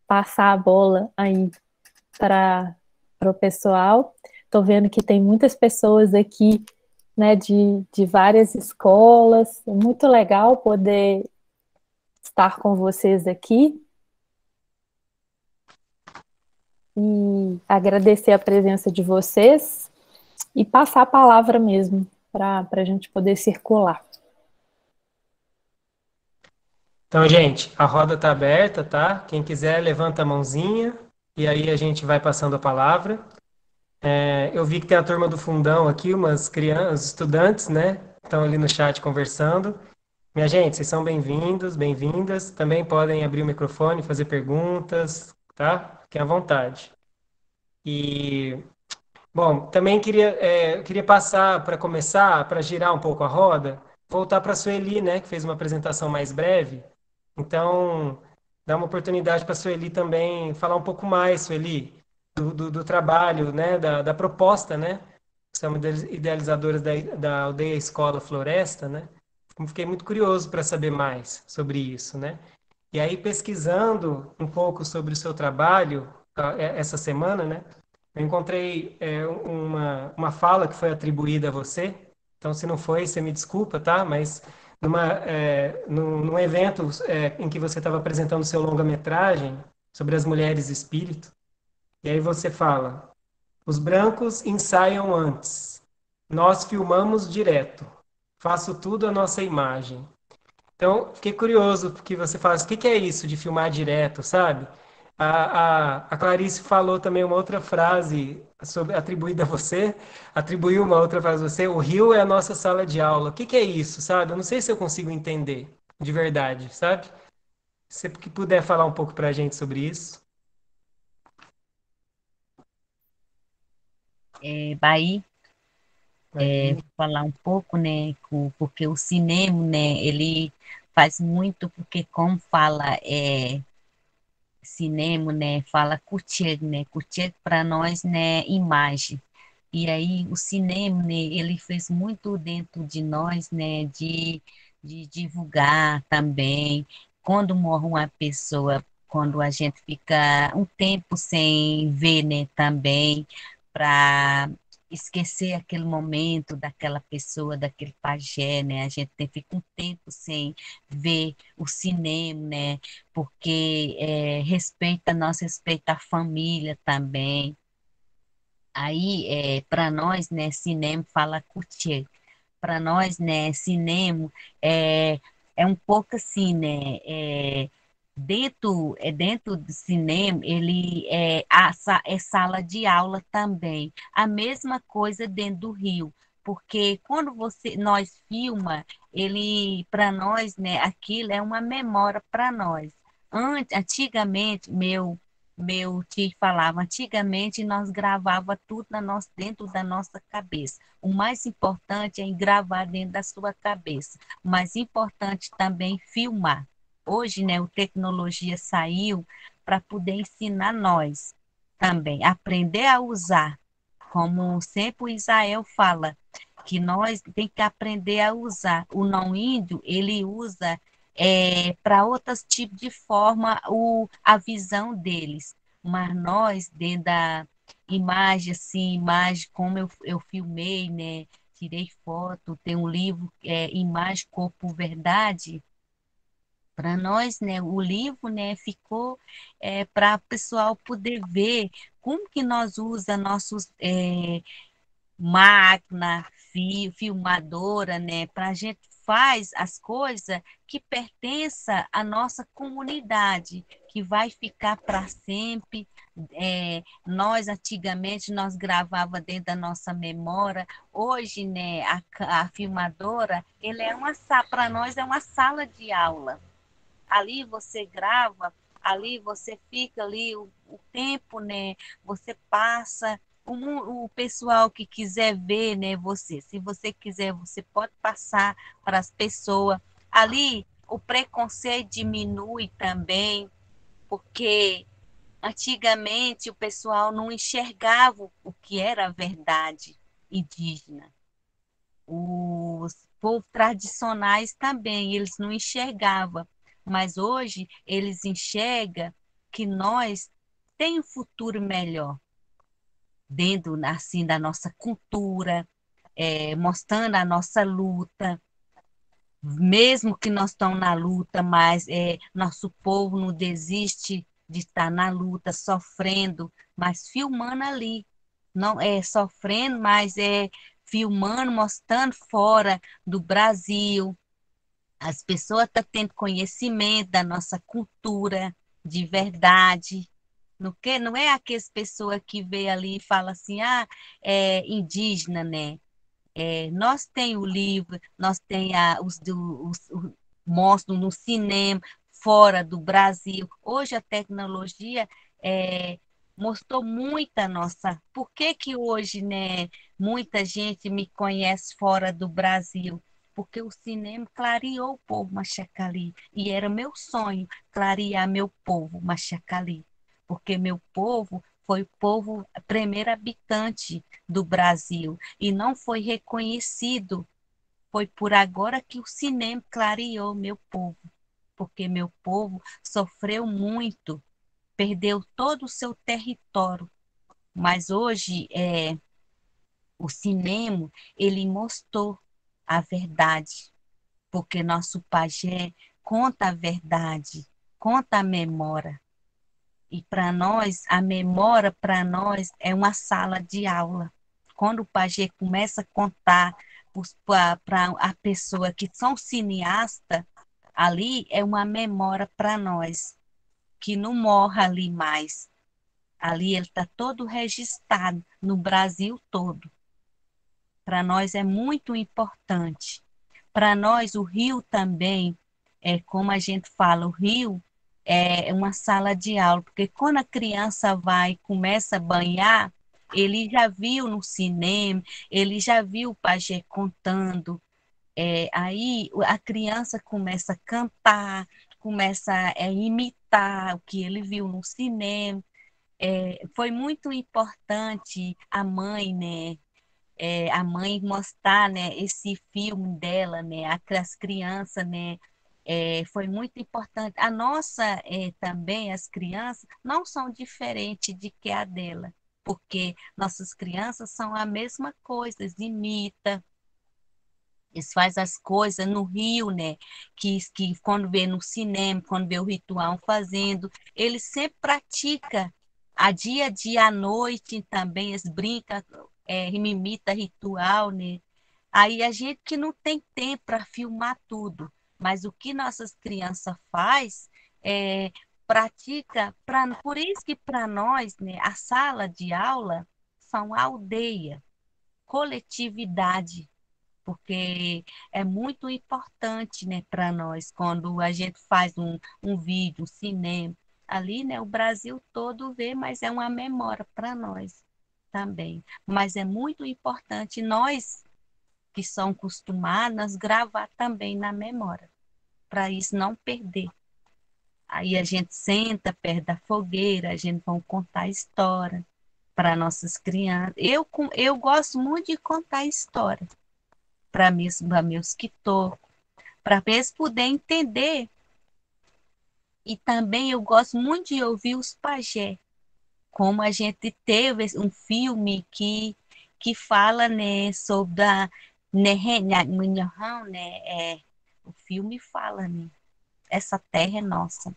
passar a bola aí para o pessoal. Estou vendo que tem muitas pessoas aqui, né, de várias escolas. É muito legal poder estar com vocês aqui. E agradecer a presença de vocês e passar a palavra mesmo para a gente poder circular. Então, gente, a roda está aberta, tá? Quem quiser, levanta a mãozinha e aí a gente vai passando a palavra. Eu vi que tem a turma do fundão aqui, umas crianças, estudantes, né? Estão ali no chat conversando. Minha gente, vocês são bem-vindos, bem-vindas. Também podem abrir o microfone, fazer perguntas, tá? Fiquem à vontade. E, bom, também queria passar, para começar, para girar um pouco a roda, voltar para a Sueli, né? Que fez uma apresentação mais breve. Então, dá uma oportunidade para a Sueli também falar um pouco mais, Sueli, do trabalho, né, da proposta, né? Somos idealizadoras da Aldeia Escola Floresta, né? Fiquei muito curioso para saber mais sobre isso, né? E aí, pesquisando um pouco sobre o seu trabalho, essa semana, né? Eu encontrei uma fala que foi atribuída a você. Então, se não foi, você me desculpa, tá? Mas num evento em que você estava apresentando seu longa-metragem sobre as mulheres espírito, e aí você fala: os brancos ensaiam antes, nós filmamos direto, faço tudo à nossa imagem. Então, fiquei curioso, porque você fala, o que é isso de filmar direto, sabe? A Clarice falou também uma outra frase atribuída a você, atribuiu uma outra frase a você, o rio é a nossa sala de aula. O que é isso, sabe? Eu não sei se eu consigo entender de verdade, sabe? Se você puder falar um pouco para a gente sobre isso. Bahia, Falar um pouco, né, porque o cinema, né, ele faz muito, porque como fala cinema, né, fala curtir, né, curtir para nós, né, imagem. E aí o cinema, né, ele fez muito dentro de nós, né, de divulgar também. Quando morre uma pessoa, quando a gente fica um tempo sem ver, né, também, para esquecer aquele momento daquela pessoa, daquele pajé, né, a gente fica um tempo sem ver o cinema, né, porque nós respeita a família também. Aí, para nós, né, cinema fala curtir. Para nós, né, cinema é, é um pouco assim, né, dentro do cinema, ele é sala de aula também. A mesma coisa dentro do Rio, porque quando nós filma, ele, para nós, né, aquilo é uma memória para nós. Antigamente, meu tio falava, antigamente nós gravava tudo dentro da nossa cabeça. O mais importante é gravar dentro da sua cabeça. O mais importante também filmar. Hoje, né, a tecnologia saiu para poder ensinar nós também, aprender a usar. Como sempre o Israel fala, que nós tem que aprender a usar. O não índio, ele usa para outros tipos de forma a visão deles. Mas nós, dentro da imagem, assim, imagem como eu filmei, né? Tirei foto, tem um livro, Imagem, Corpo, Verdade. Para nós, né, o livro, né, ficou para o pessoal poder ver como que nós usa nossos máquina, filmadora, né? Para a gente faz as coisas que pertençam à nossa comunidade, que vai ficar para sempre. Nós, antigamente, nós gravava dentro da nossa memória. Hoje, né, a filmadora, ele é para nós é uma sala de aula. Ali você grava, ali você fica ali o tempo, né? Você passa o pessoal que quiser ver, né, se você quiser, você pode passar para as pessoas. Ali o preconceito diminui também, porque antigamente o pessoal não enxergava o que era a verdade indígena. Os povos tradicionais também, eles não enxergavam, mas hoje eles enxergam que nós temos um futuro melhor dentro assim da nossa cultura, mostrando a nossa luta, mesmo que nós estamos na luta, mas nosso povo não desiste de estar na luta, sofrendo, mas filmando ali, não é sofrendo, mas filmando, mostrando fora do Brasil. As pessoas estão tendo conhecimento da nossa cultura de verdade. Não é aquelas pessoas que vê ali e fala assim, é indígena, né? Nós tem o livro, nós tem os mostram no cinema, fora do Brasil. Hoje a tecnologia mostrou muita nossa. Por que que hoje, né, muita gente me conhece fora do Brasil? Porque o cinema clareou o povo Machacali. E era meu sonho clarear meu povo Machacali. Porque meu povo foi o povo primeiro habitante do Brasil e não foi reconhecido. Foi por agora que o cinema clareou meu povo, porque meu povo sofreu muito, perdeu todo o seu território. Mas hoje o cinema ele mostrou a verdade, porque nosso pajé conta a verdade, conta a memória. E para nós, a memória para nós é uma sala de aula. Quando o pajé começa a contar para a pessoa que são cineasta, ali é uma memória para nós, que não morre ali mais. Ali ele está todo registrado no Brasil todo. Para nós é muito importante. Para nós, o rio também, como a gente fala, o rio é uma sala de aula, porque quando a criança vai e começa a banhar, ele já viu no cinema, ele já viu o pajé contando. Aí a criança começa a cantar, começa a imitar o que ele viu no cinema. Foi muito importante a mãe, né? A mãe mostrar, né, esse filme dela, né, as crianças, né, foi muito importante. A nossa, também, as crianças, não são diferentes de que a dela, porque nossas crianças são a mesma coisa, eles imitam, eles fazem as coisas no Rio, né, que quando vê no cinema, quando vê o ritual fazendo, eles sempre praticam a dia, à noite também, eles brincam, imita ritual, né? Aí a gente que não tem tempo para filmar tudo, mas o que nossas crianças faz é pratica, por isso que para nós, né, a sala de aula são a aldeia, coletividade, porque é muito importante, né, para nós, quando a gente faz um vídeo, um cinema, ali, né, o Brasil todo vê, mas é uma memória para nós também. Mas é muito importante nós, que são acostumados, gravar também na memória, para isso não perder. Aí a gente senta perto da fogueira, a gente vai contar história para nossas crianças. Eu gosto muito de contar história para meus quitô, para eles poderem entender. E também eu gosto muito de ouvir os pajé, como a gente teve um filme que fala, né, sobre a né, o filme fala, né, essa terra é nossa.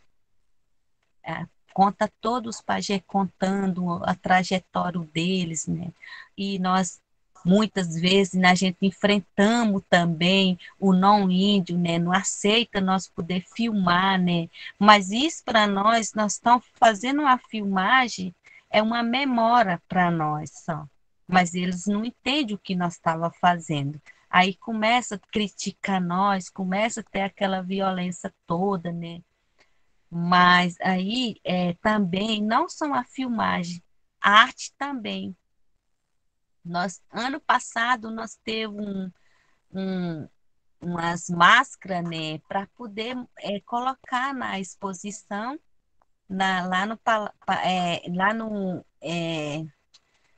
Conta todos os pajé contando a trajetória deles, né? E nós muitas vezes, né, a gente enfrentamos também o não índio, né? Não aceita nós poder filmar, né? Mas isso para nós estamos fazendo uma filmagem, é uma memória para nós só. Mas eles não entendem o que nós estávamos fazendo. Aí começa a criticar nós, começa a ter aquela violência toda, né? Mas aí também não só a filmagem, a arte também. Ano passado nós teve um, umas máscaras, né, para poder colocar na exposição lá no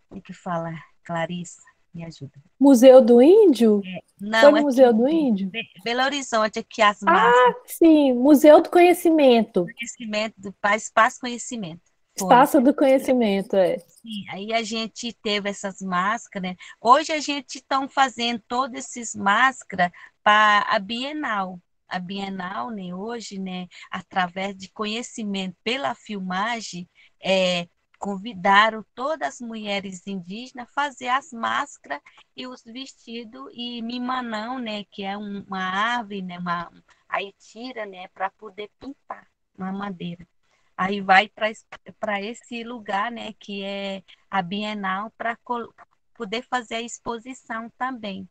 como é que fala, Clarissa, me ajuda. Museu do Índio? Foi Não, no aqui Museu do Índio? Belo Horizonte, aqui as máscaras. Sim, Museu do Conhecimento. Conhecimento, espaço conhecimento. Foi. Espaço do Conhecimento, Sim, aí a gente teve essas máscaras, né? Hoje a gente está fazendo todas essas máscaras para a Bienal. A Bienal, né, hoje, né, através de conhecimento pela filmagem, convidaram todas as mulheres indígenas a fazer as máscaras e os vestidos e mimanão, né, que é uma ave, né, aí tira, né, para poder pintar uma madeira. Aí vai para esse lugar, né, que é a Bienal, para poder fazer a exposição também.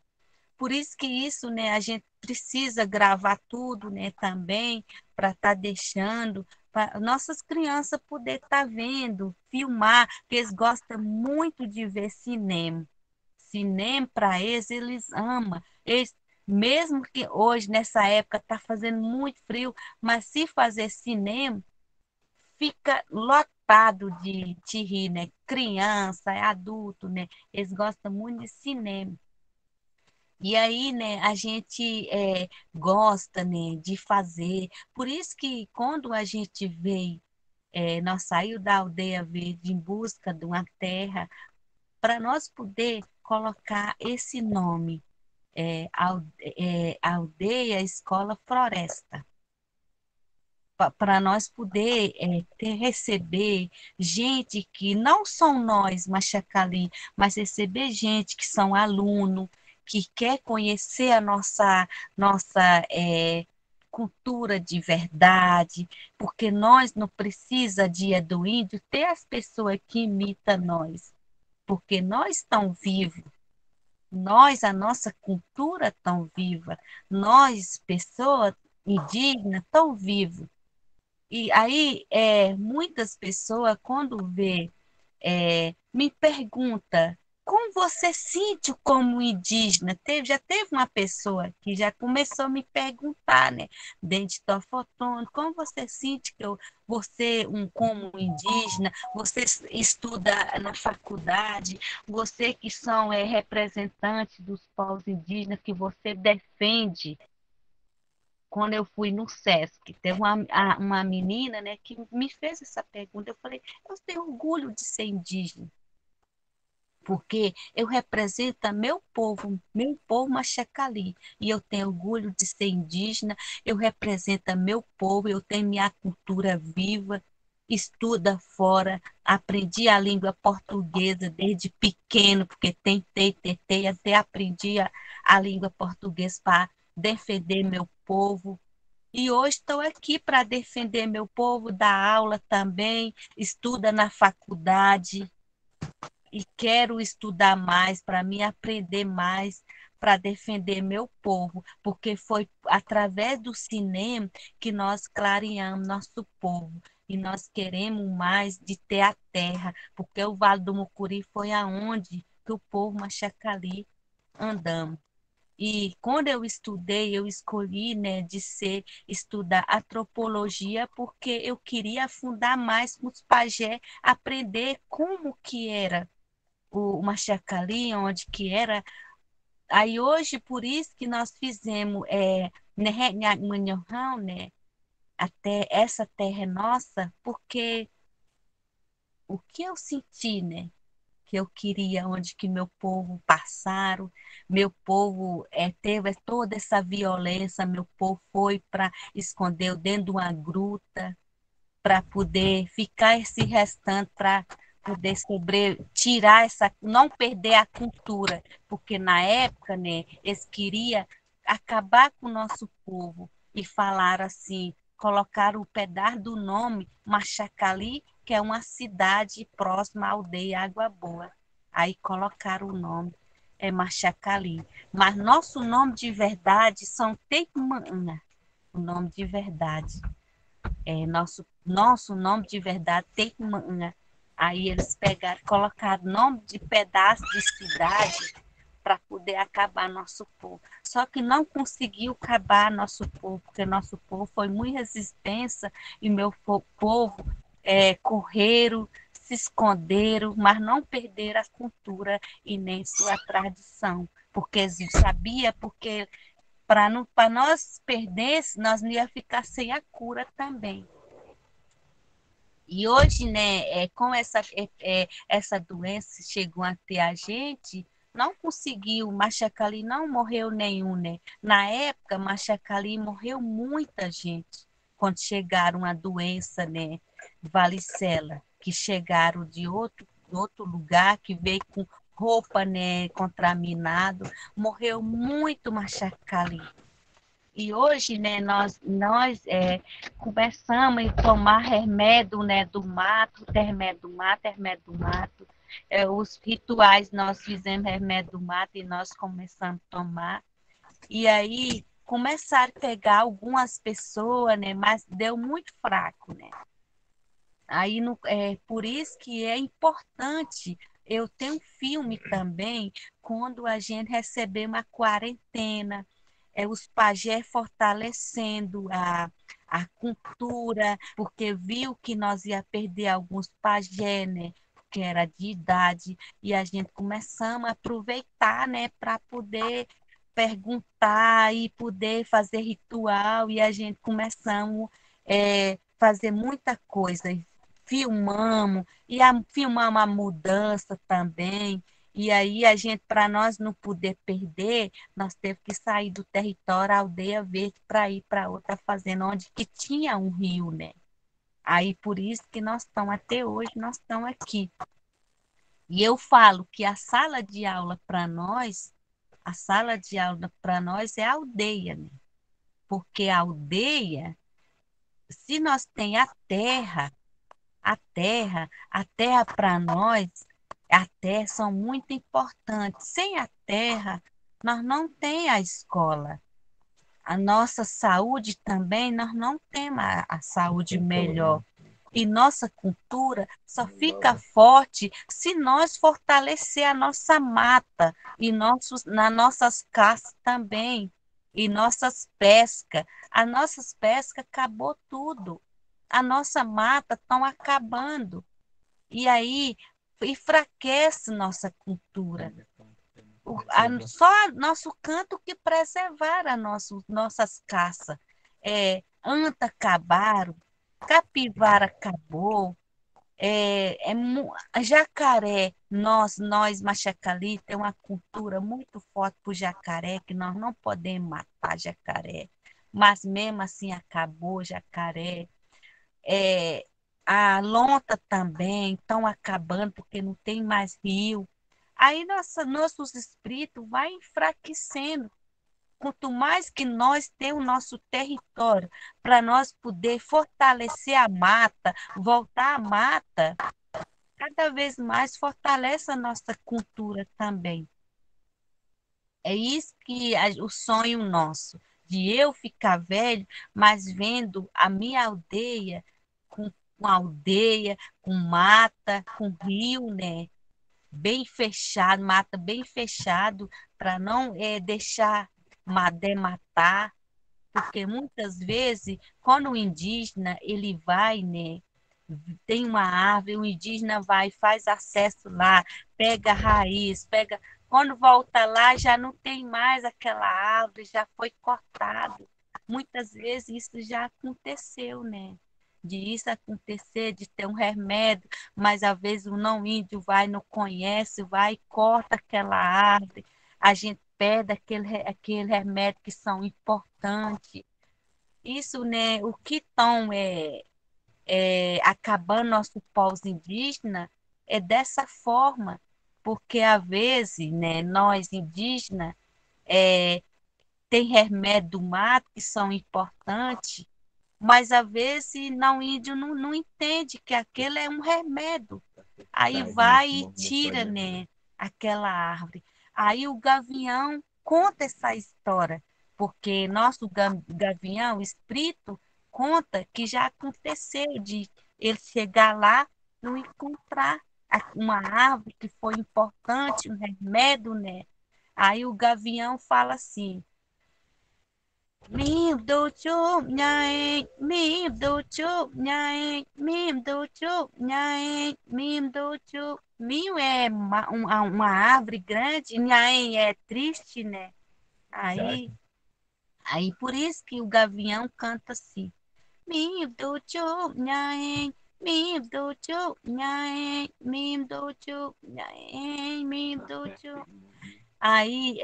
Por isso que isso, né, a gente precisa gravar tudo, né, também, para estar deixando, para nossas crianças poder estar vendo, filmar, porque eles gostam muito de ver cinema. Cinema, para eles amam. Mesmo que hoje, nessa época, está fazendo muito frio, mas se fazer cinema, fica lotado de rir, né? Criança, adulto, né? Eles gostam muito de cinema. E aí, né, a gente gosta, né, de fazer. Por isso que quando a gente veio, nós saiu da Aldeia Verde em busca de uma terra, para nós poder colocar esse nome, Aldeia Escola Floresta, para nós poder receber gente que não são nós, Machacali, mas receber gente que são aluno, que quer conhecer a nossa cultura de verdade, porque nós não precisa Dia do Índio ter as pessoas que imitam nós, porque nós estamos vivos. Nós, a nossa cultura tão viva, nós, pessoas indígenas, tão vivos. E aí, muitas pessoas, quando vê me pergunta, como você sente como indígena? Já teve uma pessoa que já começou a me perguntar, né? Dentro de Tofotone, como você sente que você, como indígena, você estuda na faculdade, você que são representantes dos povos indígenas, que você defende. Quando eu fui no SESC, teve uma menina, né, que me fez essa pergunta. Eu falei, eu tenho orgulho de ser indígena, porque eu represento meu povo Machacali, e eu tenho orgulho de ser indígena, eu represento meu povo, eu tenho minha cultura viva, estuda fora, aprendi a língua portuguesa desde pequeno, porque tentei, até aprendi a língua portuguesa para defender meu povo. E hoje estou aqui para defender meu povo, dar aula também, estuda na faculdade, e quero estudar mais para me aprender mais, para defender meu povo, porque foi através do cinema que nós clareamos nosso povo. E nós queremos mais de ter a terra, porque o Vale do Mucuri foi aonde que o povo Machacali andamos. E quando eu estudei, eu escolhi, né, estudar antropologia, porque eu queria afundar mais com os pajé, aprender como que era o Machacali, onde que era. Aí hoje, por isso que nós fizemos né, até essa terra é nossa, porque o que eu senti, né, que eu queria, onde que meu povo passaram, meu povo teve toda essa violência, meu povo foi para esconder dentro de uma gruta, para poder ficar esse restante, para poder tirar essa, não perder a cultura, porque na época, né, eles queriam acabar com o nosso povo e falaram assim, colocaram o pedaço do nome Machacali, que é uma cidade próxima à aldeia Água Boa. Aí colocaram o nome Machacali. Mas nosso nome de verdade são Teimana, o nome de verdade. Nosso nome de verdade, Teimana. Aí eles pegaram, colocaram nome de pedaço de cidade para poder acabar nosso povo. Só que não conseguiu acabar nosso povo, porque nosso povo foi muito resistência e meu povo correram, se esconderam, mas não perderam a cultura e nem sua tradição, porque sabia, porque para nós perder, nós não ia ficar sem a cura também. E hoje, né, com essa doença chegou até a gente, não conseguiu, Machacali não morreu nenhum, né? Na época, Machacali morreu muita gente, quando chegaram a doença, né, varicela, que chegaram de outro lugar, que veio com roupa, né, contaminado, morreu muito Machacali. E hoje, né, nós começamos a tomar remédio, né, do mato, remédio do mato. Os rituais, nós fizemos remédio do mato e nós começamos a tomar. E aí começaram a pegar algumas pessoas, né, mas deu muito fraco, né? Aí, por isso que é importante, eu tenho um filme também, quando a gente recebeu uma quarentena, os pajé fortalecendo a cultura, porque viu que nós ia perder alguns pajé, né? Que era de idade, e a gente começamos a aproveitar, né, para poder perguntar e poder fazer ritual, e a gente começamos a fazer muita coisa, filmamos, e filmamos a mudança também. E aí a gente, para nós não poder perder, nós teve que sair do território Aldeia Verde para ir para outra fazenda, onde que tinha um rio, né? Aí por isso que nós estamos até hoje, nós estamos aqui. E eu falo que a sala de aula para nós é a aldeia, né? Porque a aldeia, se nós tem a terra para nós, a terra são muito importantes. Sem a terra, nós não tem a escola. A nossa saúde também, nós não temos a saúde melhor. e nossa cultura só fica forte se nós fortalecer a nossa mata e nas nossas caças também, e nossas pescas. As nossas pescas acabou tudo. A nossa mata estão acabando. E aí enfraquece nossa cultura. Só nosso canto que preservar nossas caças. Anta acabaram, capivara acabou, jacaré, nós Machacali, tem uma cultura muito forte para o jacaré, que nós não podemos matar jacaré, mas mesmo assim acabou jacaré. A lonta também estão acabando porque não tem mais rio. Aí nossos espíritos vai enfraquecendo. Quanto mais que nós temos o nosso território para nós poder fortalecer a mata, voltar a mata, cada vez mais fortalece a nossa cultura também. É isso que o sonho nosso, de eu ficar velho, mas vendo a minha aldeia com mata, com rio, né? Bem fechado, mata bem fechado, para não deixar matar, porque muitas vezes, quando o indígena ele vai, né? Tem uma árvore, o indígena vai, faz acesso lá, pega a raiz, pega. Quando volta lá, já não tem mais aquela árvore, já foi cortado. Muitas vezes isso já aconteceu, né? De isso acontecer, de ter um remédio, mas às vezes o não índio vai, não conhece, vai e corta aquela árvore, a gente perde aquele remédio que são importantes. Isso, né? O que estão acabando nosso povos indígena é dessa forma, porque às vezes, né, nós indígenas tem remédio do mato que são importantes, mas às vezes não índio não entende que aquele é um remédio. Aí vai e tira, né, aquela árvore. Aí o gavião conta essa história, porque nosso gavião, o espírito, conta que já aconteceu de ele chegar lá não encontrar uma árvore que foi importante, um remédio, né? Aí o gavião fala assim: Mim do chu nhai, mim do chu nhai, mim do chu nhai, mim do chu. Mim é uma árvore grande, nhai é triste, né? Aí por isso que o gavião canta assim. Mim do chu nhai, mim do chu nhai, mim do chu nhai, mim do chu. Aí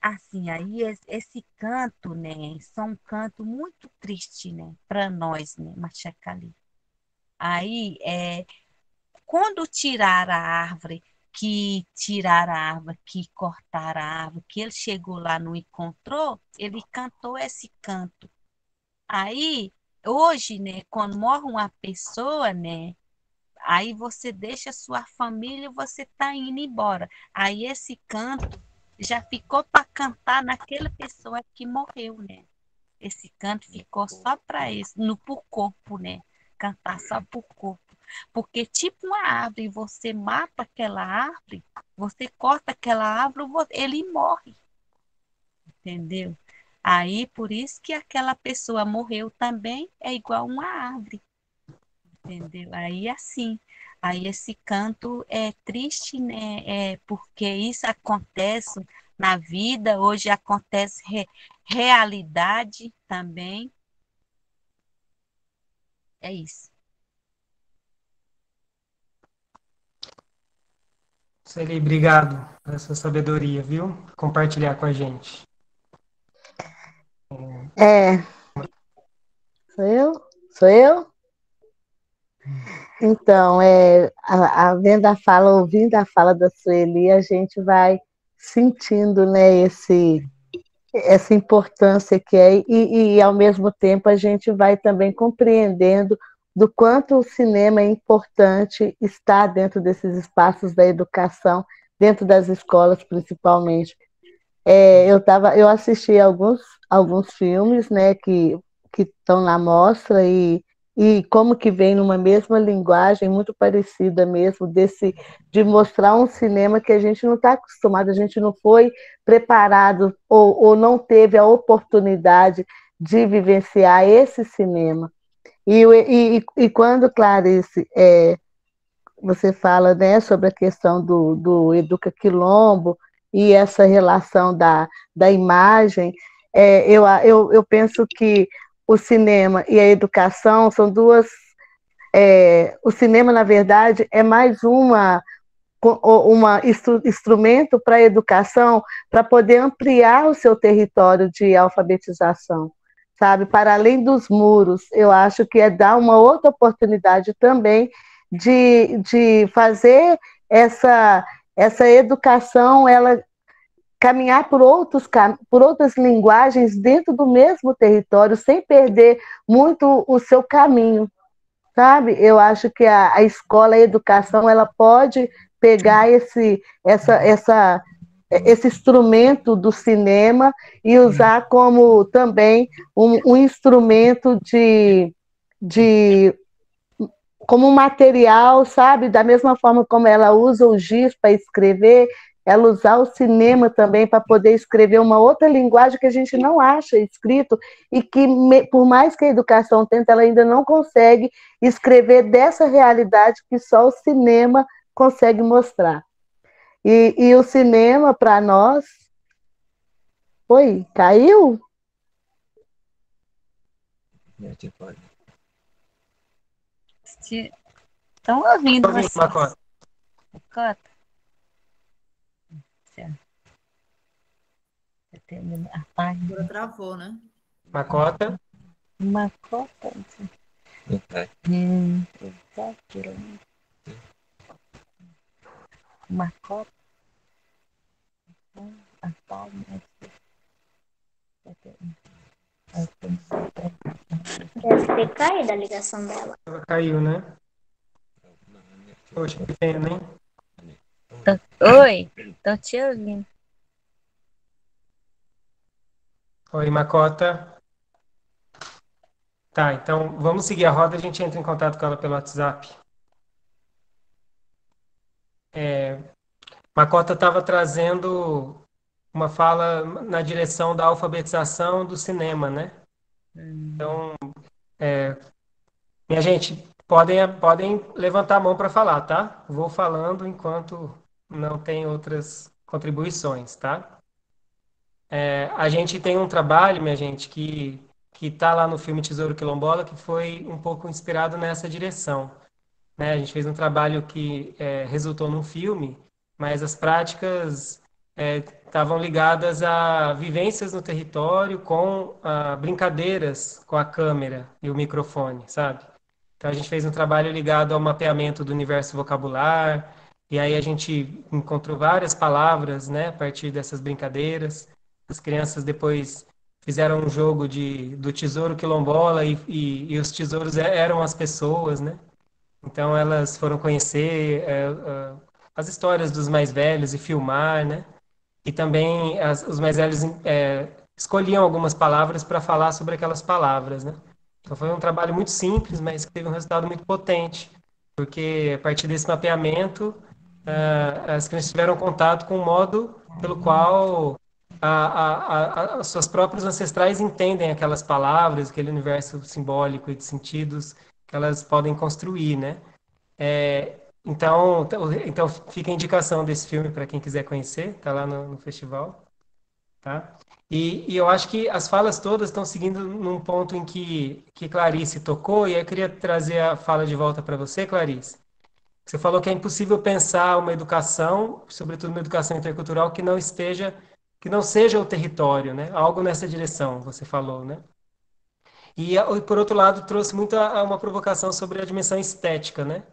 assim, aí esse canto, né, são um canto muito triste, né, para nós, né, Machacali. Aí quando tiraram a árvore, que cortaram a árvore, que ele chegou lá não encontrou, ele cantou esse canto. Aí hoje, né, quando morre uma pessoa, né, aí você deixa a sua família, você tá indo embora. Aí esse canto já ficou para cantar naquela pessoa que morreu, né? Esse canto ficou só para isso, por corpo, né? Cantar só por corpo. Porque tipo uma árvore, você mata aquela árvore, você corta aquela árvore, ele morre. Entendeu? Aí, por isso que aquela pessoa morreu também, é igual uma árvore. Entendeu? Aí assim, aí esse canto é triste, né? Porque isso acontece na vida, hoje acontece realidade também. É isso. Sueli, obrigado por essa sabedoria, viu? Compartilhar com a gente. Sou eu? Sou eu? Então, ouvindo a fala da Sueli, a gente vai sentindo, né, essa importância que é, e ao mesmo tempo a gente vai também compreendendo do quanto o cinema é importante estar dentro desses espaços da educação, dentro das escolas principalmente. Eu assisti alguns filmes, né, que estão na mostra, e e como que vem numa mesma linguagem, muito parecida mesmo, de mostrar um cinema que a gente não está acostumado, a gente não foi preparado ou não teve a oportunidade de vivenciar esse cinema. E quando, Clarice, você fala, né, sobre a questão do Educa Quilombo e essa relação da imagem, eu penso que o cinema e a educação são duas. O cinema, na verdade, é mais uma instrumento para a educação, para poder ampliar o seu território de alfabetização, sabe? Para além dos muros, eu acho que é dar uma outra oportunidade também de fazer essa educação, ela caminhar por outras linguagens dentro do mesmo território, sem perder muito o seu caminho, sabe? Eu acho que a escola, a educação, ela pode pegar esse instrumento do cinema e usar como também um instrumento de como um material, sabe? Da mesma forma como ela usa o giz para escrever, ela usar o cinema também para poder escrever uma outra linguagem que a gente não acha escrito e que, por mais que a educação tente, ela ainda não consegue escrever dessa realidade que só o cinema consegue mostrar. E o cinema, para nós... Oi, caiu? Estão ouvindo Tô ouvindo, vocês? Macota. Macota? A página. Agora travou, né? Macota. Macota? Macota? A página. Deve ter caído a ligação dela. Ela caiu, né? Poxa, que pena, hein? Oi, tô te ouvindo. Oi, Macota. Tá, então vamos seguir a roda, a gente entra em contato com ela pelo WhatsApp. Macota estava trazendo uma fala na direção da alfabetização do cinema, né? Então, minha gente, podem levantar a mão para falar, tá? Vou falando enquanto não tem outras contribuições, tá? A gente tem um trabalho, minha gente, que está lá no filme Tesouro Quilombola, que foi um pouco inspirado nessa direção, né? A gente fez um trabalho que resultou num filme, mas as práticas estavam ligadas a vivências no território com brincadeiras com a câmera e o microfone, sabe? Então a gente fez um trabalho ligado ao mapeamento do universo vocabular, e aí a gente encontrou várias palavras, né, a partir dessas brincadeiras. As crianças depois fizeram um jogo do tesouro quilombola e os tesouros eram as pessoas, né? Então elas foram conhecer as histórias dos mais velhos e filmar, né? E também os mais velhos escolhiam algumas palavras para falar sobre aquelas palavras, né? Então foi um trabalho muito simples, mas que teve um resultado muito potente, porque a partir desse mapeamento as crianças tiveram contato com o modo pelo qual as suas próprios ancestrais entendem aquelas palavras, aquele universo simbólico e de sentidos que elas podem construir, né? Então fica a indicação desse filme para quem quiser conhecer, tá lá no festival, tá? E eu acho que as falas todas estão seguindo num ponto em que Clarice tocou, e eu queria trazer a fala de volta para você, Clarice. Você falou que é impossível pensar uma educação, sobretudo uma educação intercultural, que não seja o território, né? Algo nessa direção, você falou, né? E por outro lado, trouxe muito uma provocação sobre a dimensão estética, né?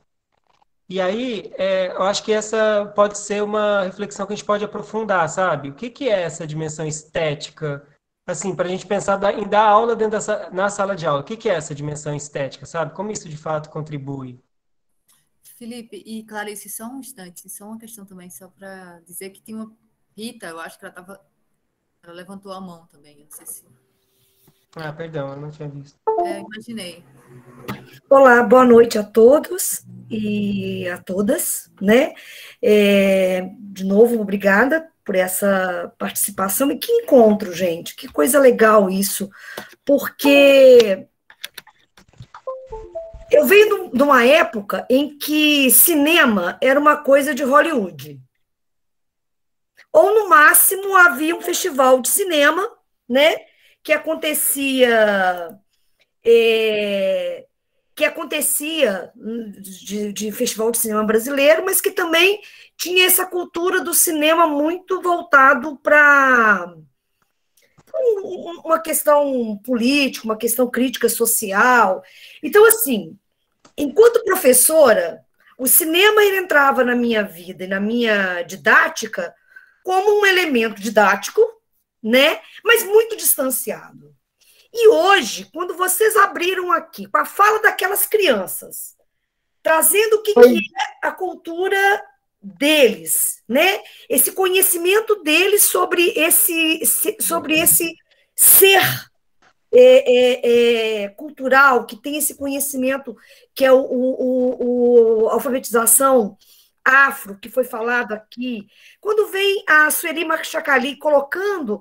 E aí, eu acho que essa pode ser uma reflexão que a gente pode aprofundar, sabe? O que que é essa dimensão estética? Assim, para a gente pensar em dar aula na sala de aula. O que que é essa dimensão estética, sabe? Como isso de fato contribui? Felipe e Clarice, só um instante, só uma questão também, só para dizer que tem uma Rita, eu acho que ela levantou a mão também, eu não sei se... Ah, perdão, eu não tinha visto. Imaginei. Olá, boa noite a todos e a todas, né? De novo, obrigada por essa participação e que encontro, gente, que coisa legal isso, porque eu venho de uma época em que cinema era uma coisa de Hollywood. Ou, no máximo, havia um festival de cinema, né, que acontecia de festival de cinema brasileiro, mas que também tinha essa cultura do cinema muito voltado para uma questão política, uma questão crítica social. Então, assim, enquanto professora, o cinema ele entrava na minha vida e na minha didática como um elemento didático, né, mas muito distanciado. E hoje, quando vocês abriram aqui, com a fala daquelas crianças, trazendo o que é a cultura deles, né? Esse conhecimento deles sobre esse ser cultural, que tem esse conhecimento, que é a alfabetização afro, que foi falado aqui. Quando vem a Sueli Machacali colocando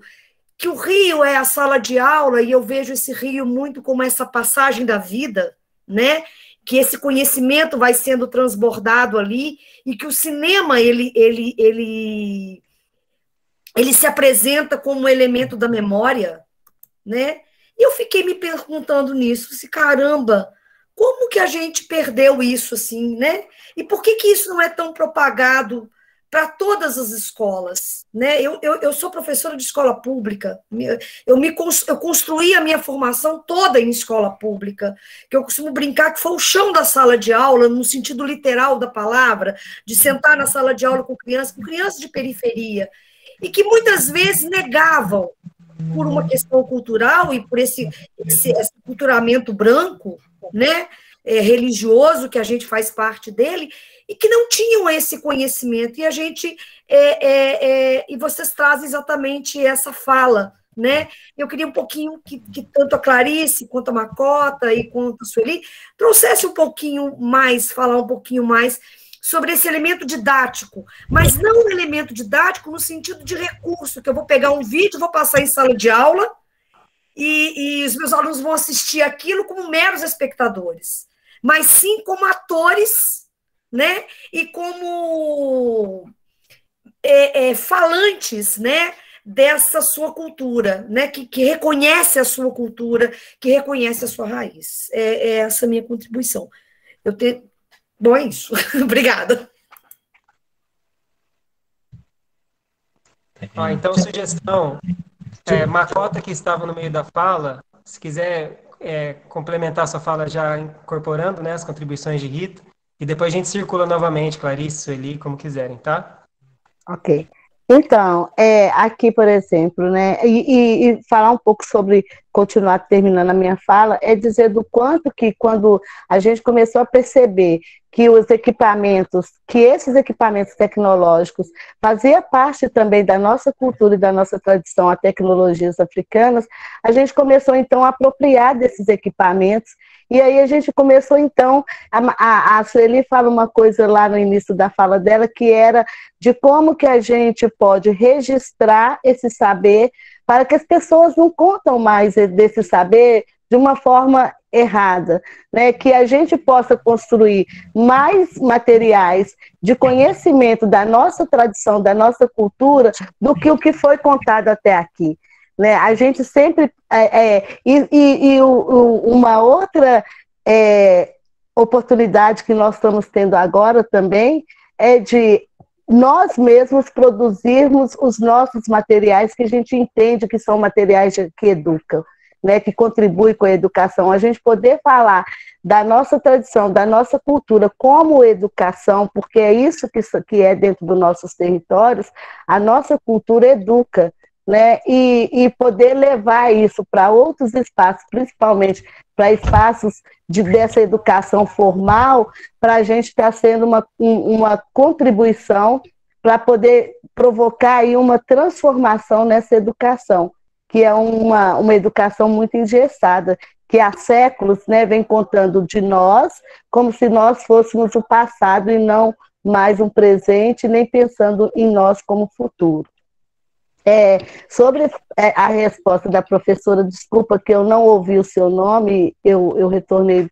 que o rio é a sala de aula, e eu vejo esse rio muito como essa passagem da vida, né? Que esse conhecimento vai sendo transbordado ali, e que o cinema ele se apresenta como um elemento da memória, né? E eu fiquei me perguntando nisso, se caramba, como que a gente perdeu isso assim, né? E por que isso não é tão propagado para todas as escolas, né? Eu sou professora de escola pública, eu construí a minha formação toda em escola pública, que eu costumo brincar que foi o chão da sala de aula, no sentido literal da palavra, de sentar na sala de aula com crianças de periferia, e que muitas vezes negavam, por uma questão cultural e por esse culturamento branco, né? Religioso, que a gente faz parte dele, e que não tinham esse conhecimento, e a gente e vocês trazem exatamente essa fala, né? Eu queria um pouquinho que tanto a Clarice, quanto a Macota e quanto a Sueli trouxesse um pouquinho mais, falar um pouquinho mais sobre esse elemento didático, mas não um elemento didático no sentido de recurso, que eu vou pegar um vídeo, vou passar em sala de aula, e os meus alunos vão assistir aquilo como meros espectadores, mas sim como atores, né? E como falantes, né? Dessa sua cultura, né? Que reconhece a sua cultura, que reconhece a sua raiz. É essa a minha contribuição. Bom, é isso. Obrigada. Então, sugestão, Macota, que estava no meio da fala, se quiser complementar sua fala já incorporando, né, as contribuições de Rita, e depois a gente circula novamente, Clarice, Sueli, como quiserem, tá? Ok. Então, aqui, por exemplo, né, e falar um pouco sobre, continuar terminando a minha fala, é dizer do quanto que quando a gente começou a perceber que esses equipamentos tecnológicos fazia parte também da nossa cultura e da nossa tradição, a tecnologias africanas, a gente começou, então, a apropriar desses equipamentos, e aí a gente começou, então, a Sueli fala uma coisa lá no início da fala dela, que era de como que a gente pode registrar esse saber para que as pessoas não contam mais desse saber de uma forma errada, né? Que a gente possa construir mais materiais de conhecimento da nossa tradição, da nossa cultura, do que o que foi contado até aqui. Né? A gente sempre... uma outra oportunidade que nós estamos tendo agora também é de nós mesmos produzirmos os nossos materiais que a gente entende que são materiais que educam, né, que contribuem com a educação. A gente poder falar da nossa tradição, da nossa cultura como educação, porque é isso que é dentro dos nossos territórios, a nossa cultura educa, né, e poder levar isso para outros espaços, principalmente para espaços dessa educação formal, para a gente estar sendo uma contribuição para poder provocar aí uma transformação nessa educação, que é uma educação muito engessada, que há séculos, né, vem contando de nós, como se nós fôssemos o passado e não mais um presente, nem pensando em nós como futuro. Sobre a resposta da professora, desculpa que eu não ouvi o seu nome, eu retornei,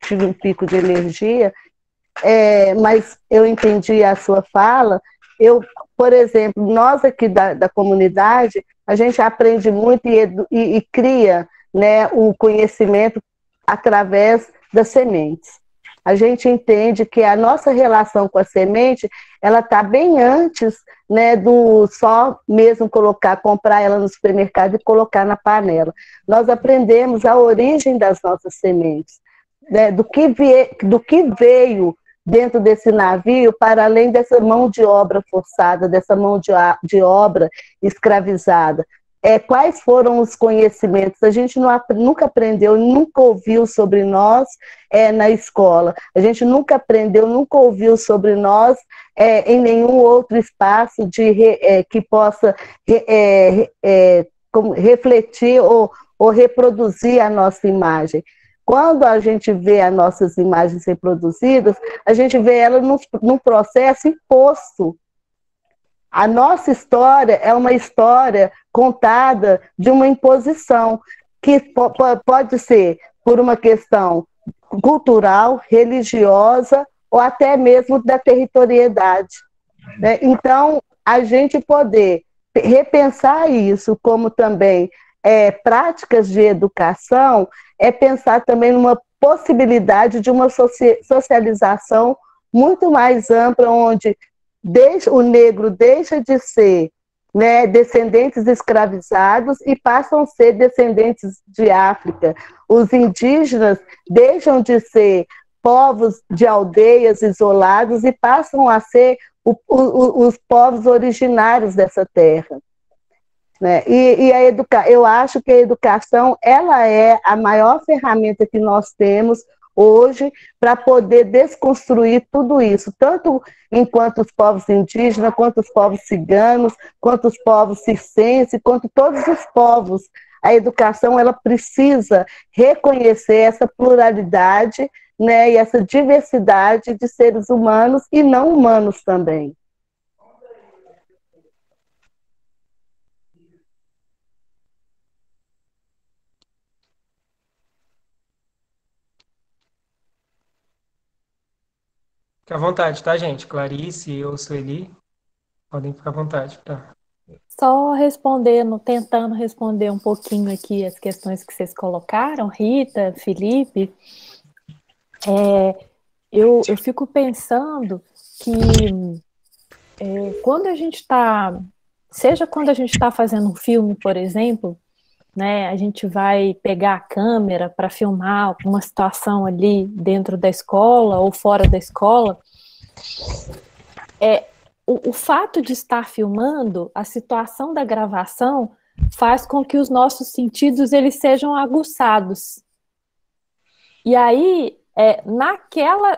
tive um pico de energia, mas eu entendi a sua fala. Por exemplo, nós aqui da comunidade, a gente aprende muito e cria, né, o conhecimento através das sementes. A gente entende que a nossa relação com a semente, ela está bem antes, né, do só mesmo comprar ela no supermercado e colocar na panela. Nós aprendemos a origem das nossas sementes, né, do que veio dentro desse navio, para além dessa mão de obra forçada, dessa mão de obra escravizada. Quais foram os conhecimentos? A gente nunca aprendeu, nunca ouviu sobre nós na escola. A gente nunca aprendeu, nunca ouviu sobre nós em nenhum outro espaço que possa refletir ou reproduzir a nossa imagem. Quando a gente vê as nossas imagens reproduzidas, a gente vê elas num processo imposto. A nossa história é uma história contada de uma imposição, que pode ser por uma questão cultural, religiosa, ou até mesmo da territorialidade. Né? Então, a gente poder repensar isso como também práticas de educação, pensar também numa possibilidade de uma socialização muito mais ampla, onde o negro deixa de ser, né, descendentes escravizados e passam a ser descendentes de África. Os indígenas deixam de ser povos de aldeias isolados e passam a ser os povos originários dessa terra. Né? Eu acho que a educação, ela é a maior ferramenta que nós temos hoje para poder desconstruir tudo isso, tanto enquanto os povos indígenas, quanto os povos ciganos, quanto os povos circenses, quanto todos os povos. A educação, ela precisa reconhecer essa pluralidade, né, e essa diversidade de seres humanos e não humanos também. Fica à vontade, tá, gente? Clarice, eu, Sueli, podem ficar à vontade. Tá. Só tentando responder um pouquinho aqui as questões que vocês colocaram, Rita, Felipe. Eu fico pensando que quando a gente está, seja quando a gente está fazendo um filme, por exemplo, né, a gente vai pegar a câmera para filmar uma situação ali dentro da escola ou fora da escola, o fato de estar filmando, a situação da gravação faz com que os nossos sentidos eles sejam aguçados. E aí,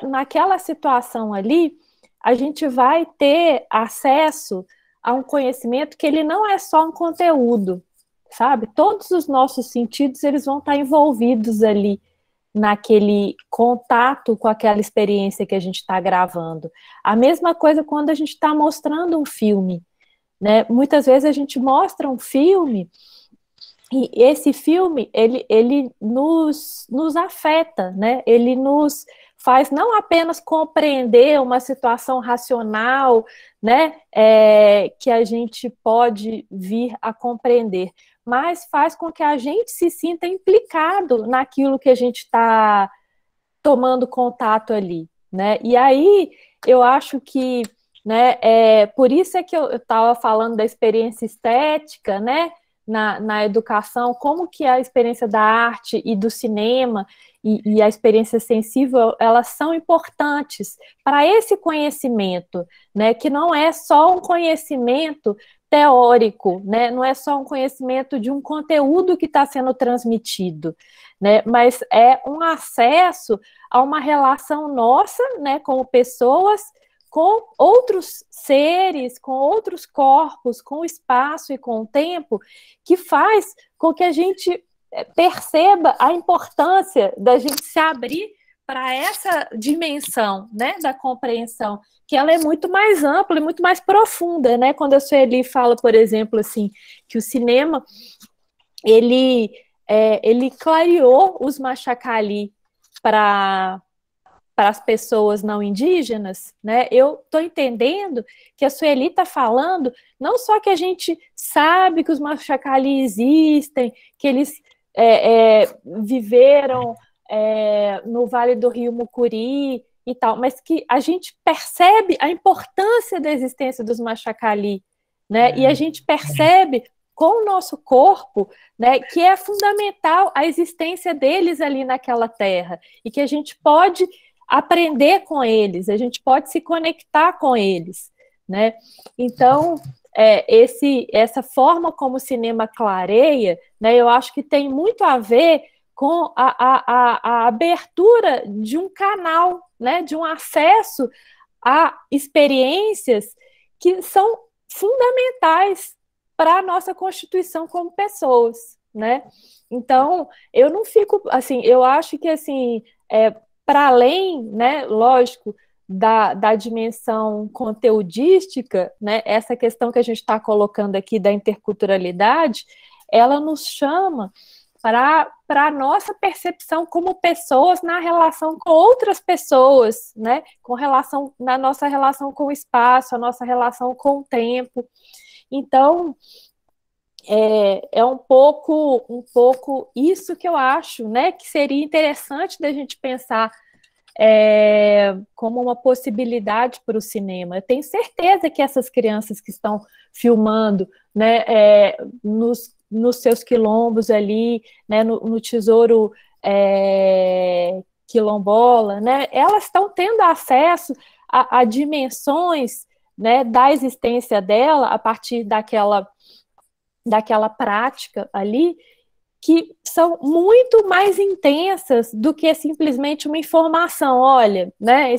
naquela situação ali, a gente vai ter acesso a um conhecimento que ele não é só um conteúdo, sabe? Todos os nossos sentidos eles vão estar envolvidos ali naquele contato com aquela experiência que a gente está gravando. A mesma coisa quando a gente está mostrando um filme, né? Muitas vezes a gente mostra um filme e esse filme, ele nos afeta, né? Ele nos faz não apenas compreender uma situação racional, né? Que a gente pode vir a compreender, mas faz com que a gente se sinta implicado naquilo que a gente está tomando contato ali, né? E aí eu acho que, né, por isso é que eu estava falando da experiência estética, né, na educação, como que a experiência da arte e do cinema e a experiência sensível, elas são importantes para esse conhecimento, né, que não é só um conhecimento teórico, né? Não é só um conhecimento de um conteúdo que está sendo transmitido, né? Mas é um acesso a uma relação nossa, né, como pessoas, com outros seres, com outros corpos, com o espaço e com o tempo, que faz com que a gente perceba a importância da gente se abrir para essa dimensão, né, da compreensão, que ela é muito mais ampla e muito mais profunda, né? Quando a Sueli fala, por exemplo, assim, que o cinema ele clareou os Machacali para as pessoas não indígenas, né? Eu estou entendendo que a Sueli está falando não só que a gente sabe que os Machacali existem, que eles viveram no Vale do Rio Mucuri e tal, mas que a gente percebe a importância da existência dos Machacali, né? E a gente percebe com o nosso corpo, né, que é fundamental a existência deles ali naquela terra e que a gente pode aprender com eles, a gente pode se conectar com eles, né? Então, essa forma como o cinema clareia, né, eu acho que tem muito a ver com a abertura de um canal, né, de um acesso a experiências que são fundamentais para a nossa constituição como pessoas, né? Então, eu não fico, assim, eu acho que, assim, para além, né, lógico, da dimensão conteudística, né, essa questão que a gente está colocando aqui da interculturalidade, ela nos chama para a nossa percepção como pessoas na relação com outras pessoas, né, na nossa relação com o espaço, a nossa relação com o tempo. Então, é um pouco isso que eu acho, né, que seria interessante da gente pensar como uma possibilidade para o cinema. Eu tenho certeza que essas crianças que estão filmando, né, nos seus quilombos ali, né, no Tesouro Quilombola, né, elas estão tendo acesso a dimensões, né, da existência dela a partir daquela prática ali, que são muito mais intensas do que simplesmente uma informação, olha, né,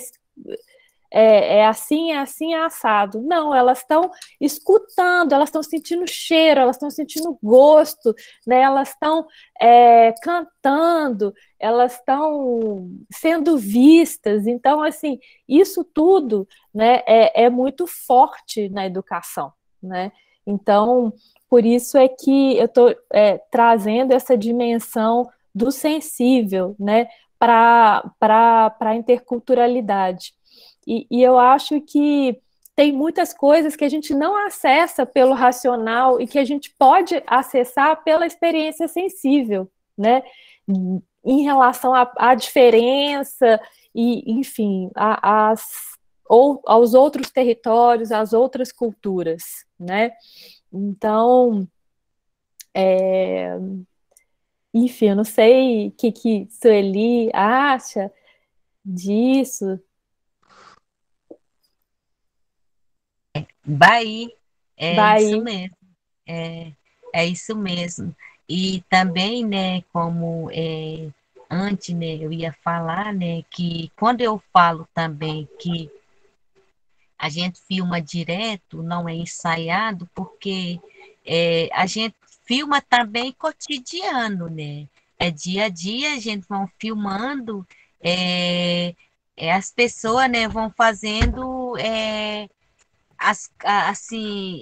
é assim, é assado. Não, elas estão escutando, elas estão sentindo cheiro, elas estão sentindo gosto, né, elas estão cantando, elas estão sendo vistas. Então, assim, isso tudo, né, é muito forte na educação, né? Então, por isso é que eu estou trazendo essa dimensão do sensível, né, para a interculturalidade. E eu acho que tem muitas coisas que a gente não acessa pelo racional e que a gente pode acessar pela experiência sensível, né? Em relação à diferença e, enfim, aos outros territórios, às outras culturas, né? Então, enfim, eu não sei o que Sueli acha disso. Bahia, isso Bahia. mesmo, é isso mesmo. E também, né, como antes, né, eu ia falar, né, que quando eu falo também que a gente filma direto, não é ensaiado, porque a gente filma também cotidiano, né? É dia a dia, a gente vão filmando, as pessoas, né, vão fazendo assim,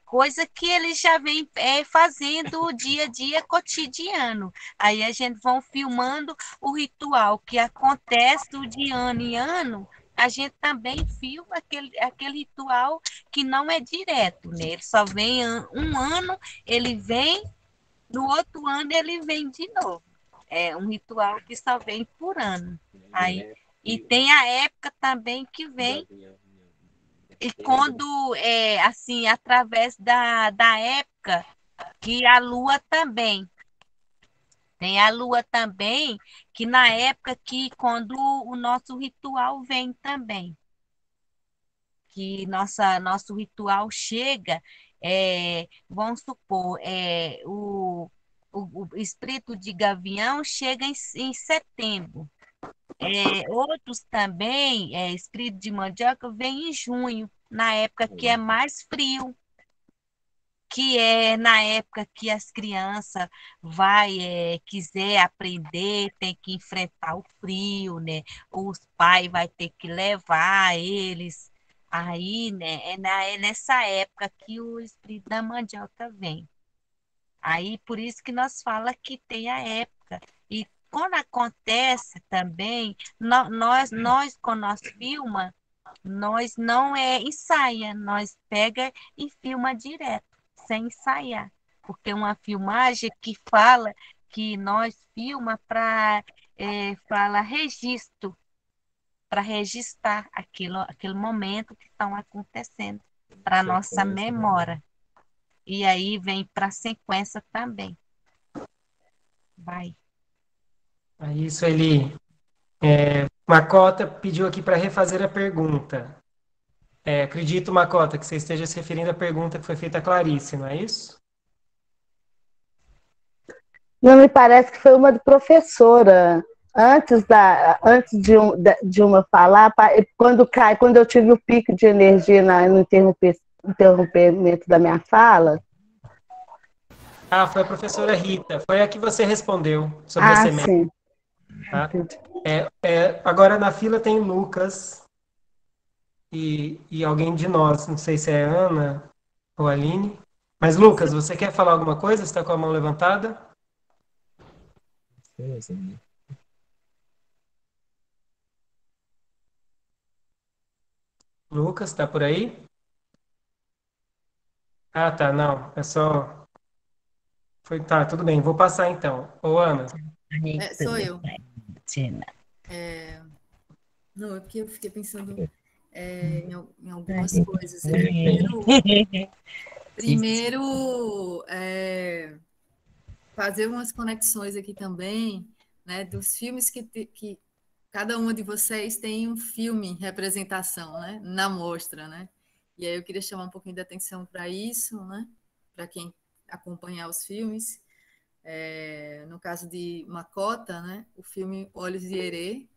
coisa que eles já vêm fazendo dia a dia cotidiano. Aí a gente vão filmando o ritual que acontece de ano em ano. A gente também filma aquele ritual que não é direto, né? Ele só vem um ano, ele vem, no outro ano ele vem de novo. É um ritual que só vem por ano. Aí, e tem a época também que vem. E quando, assim, através da época, que a lua também. Tem a lua também, que na época que quando o nosso ritual vem também. Que nosso ritual chega, vamos supor, o espírito de Gavião chega em setembro. Outros também, espírito de mandioca, vem em junho, na época que é mais frio. que é na época que as crianças quiser aprender, tem que enfrentar o frio, né? Os pais vai ter que levar eles. Aí, né, é nessa época que o espírito da mandioca vem. Aí, por isso que nós fala que tem a época. E quando acontece também, quando nós filma, nós não ensaia, nós pega e filma direto, sem ensaiar. Porque uma filmagem que fala que nós filma fala registro, para registrar aquele momento que estão acontecendo, para nossa memória. E aí vem para a sequência também. Vai. É isso, Eli. Macota pediu aqui para refazer a pergunta. Acredito, Macota, que você esteja se referindo à pergunta que foi feita a Clarice, não é isso? Não me parece que foi uma de professora. Antes de uma falar, quando eu tive o pico de energia no interrompimento da minha fala. Foi a professora Rita. Foi a que você respondeu sobre a semente. Sim. Tá? Agora na fila tem Lucas e alguém de nós. Não sei se é a Ana ou a Aline. Mas, Lucas, você quer falar alguma coisa? Você está com a mão levantada? Sim. Lucas, está por aí? Tá, não. É só... Tá, tudo bem. Vou passar então. Ô, Ana. Sou eu. Não, é porque eu fiquei pensando em algumas coisas. Primeiro, fazer umas conexões aqui também, né, dos filmes que cada uma de vocês tem um filme em representação, né, na mostra, né? E aí eu queria chamar um pouquinho de atenção para isso, né, para quem acompanhar os filmes. No caso de Macota, né, o filme Olhos de Herê,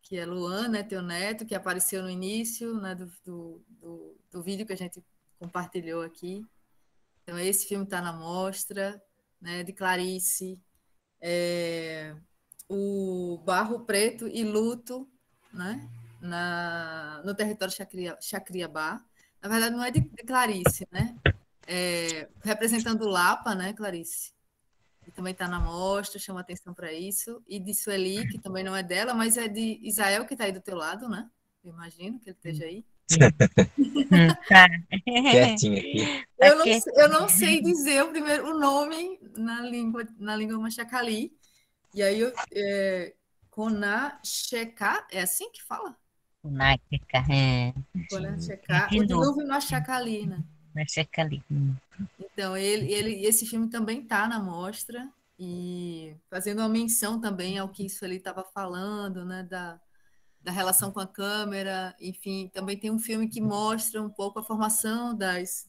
que é Luan, né, teu neto, que apareceu no início, né, do vídeo que a gente compartilhou aqui. Então, esse filme está na mostra, né, de Clarice, o Barro Preto e Luto, né, no território Chacriabá. Na verdade, não é de Clarice, né? Representando o Lapa, né, Clarice? E também está na mostra, chama atenção para isso. E de Sueli, que também não é dela, mas é de Israel, que está aí do teu lado, né? Eu imagino que ele esteja aí. Quietinho aqui. Eu não sei dizer o nome na língua machacali. E aí, Conacheca, é assim que fala? Conacheca, Conacheca, o dilúvio machacali, né? Machacali. Então, esse filme também está na mostra, e fazendo uma menção também ao que isso ali estava falando, né, da relação com a câmera. Enfim, também tem um filme que mostra um pouco a formação das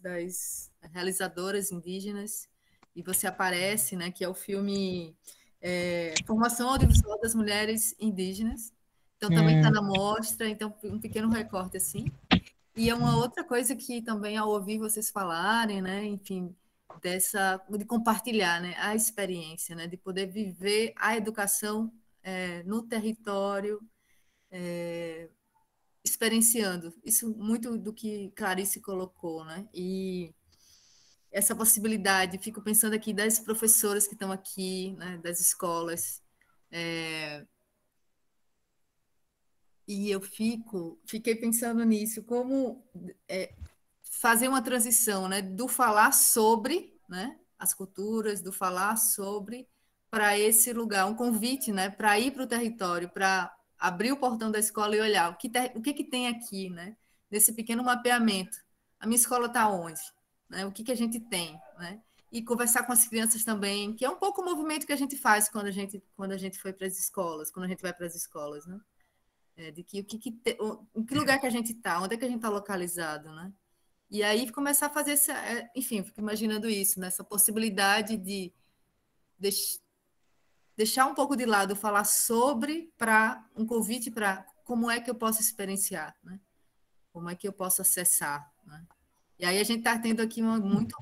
realizadoras indígenas, e você aparece, né, que é o filme Formação Audiovisual das Mulheres Indígenas. Então, também está na mostra, então, um pequeno recorte assim. E é uma outra coisa que também, ao ouvir vocês falarem, né, enfim, de compartilhar, né, a experiência, né, de poder viver a educação no território, experienciando. Isso muito do que Clarice colocou, né? E essa possibilidade, fico pensando aqui das professoras que estão aqui, né, das escolas, e eu fiquei pensando nisso, como fazer uma transição, né, do falar sobre, né, as culturas, do falar sobre, para esse lugar, um convite, né, para ir para o território, para abrir o portão da escola e olhar o que tem aqui, né, nesse pequeno mapeamento. A minha escola está onde? Né, o que a gente tem, né? E conversar com as crianças também, que é um pouco o movimento que a gente faz quando a gente foi para as escolas, quando a gente vai para as escolas, né? De em que lugar que a gente está, onde é que a gente está localizado, né? E aí começar a fazer enfim, fico imaginando isso, né? Essa possibilidade de deixar um pouco de lado falar sobre, para um convite para como é que eu posso experienciar, né? Como é que eu posso acessar, né? E aí a gente está tendo aqui uma grande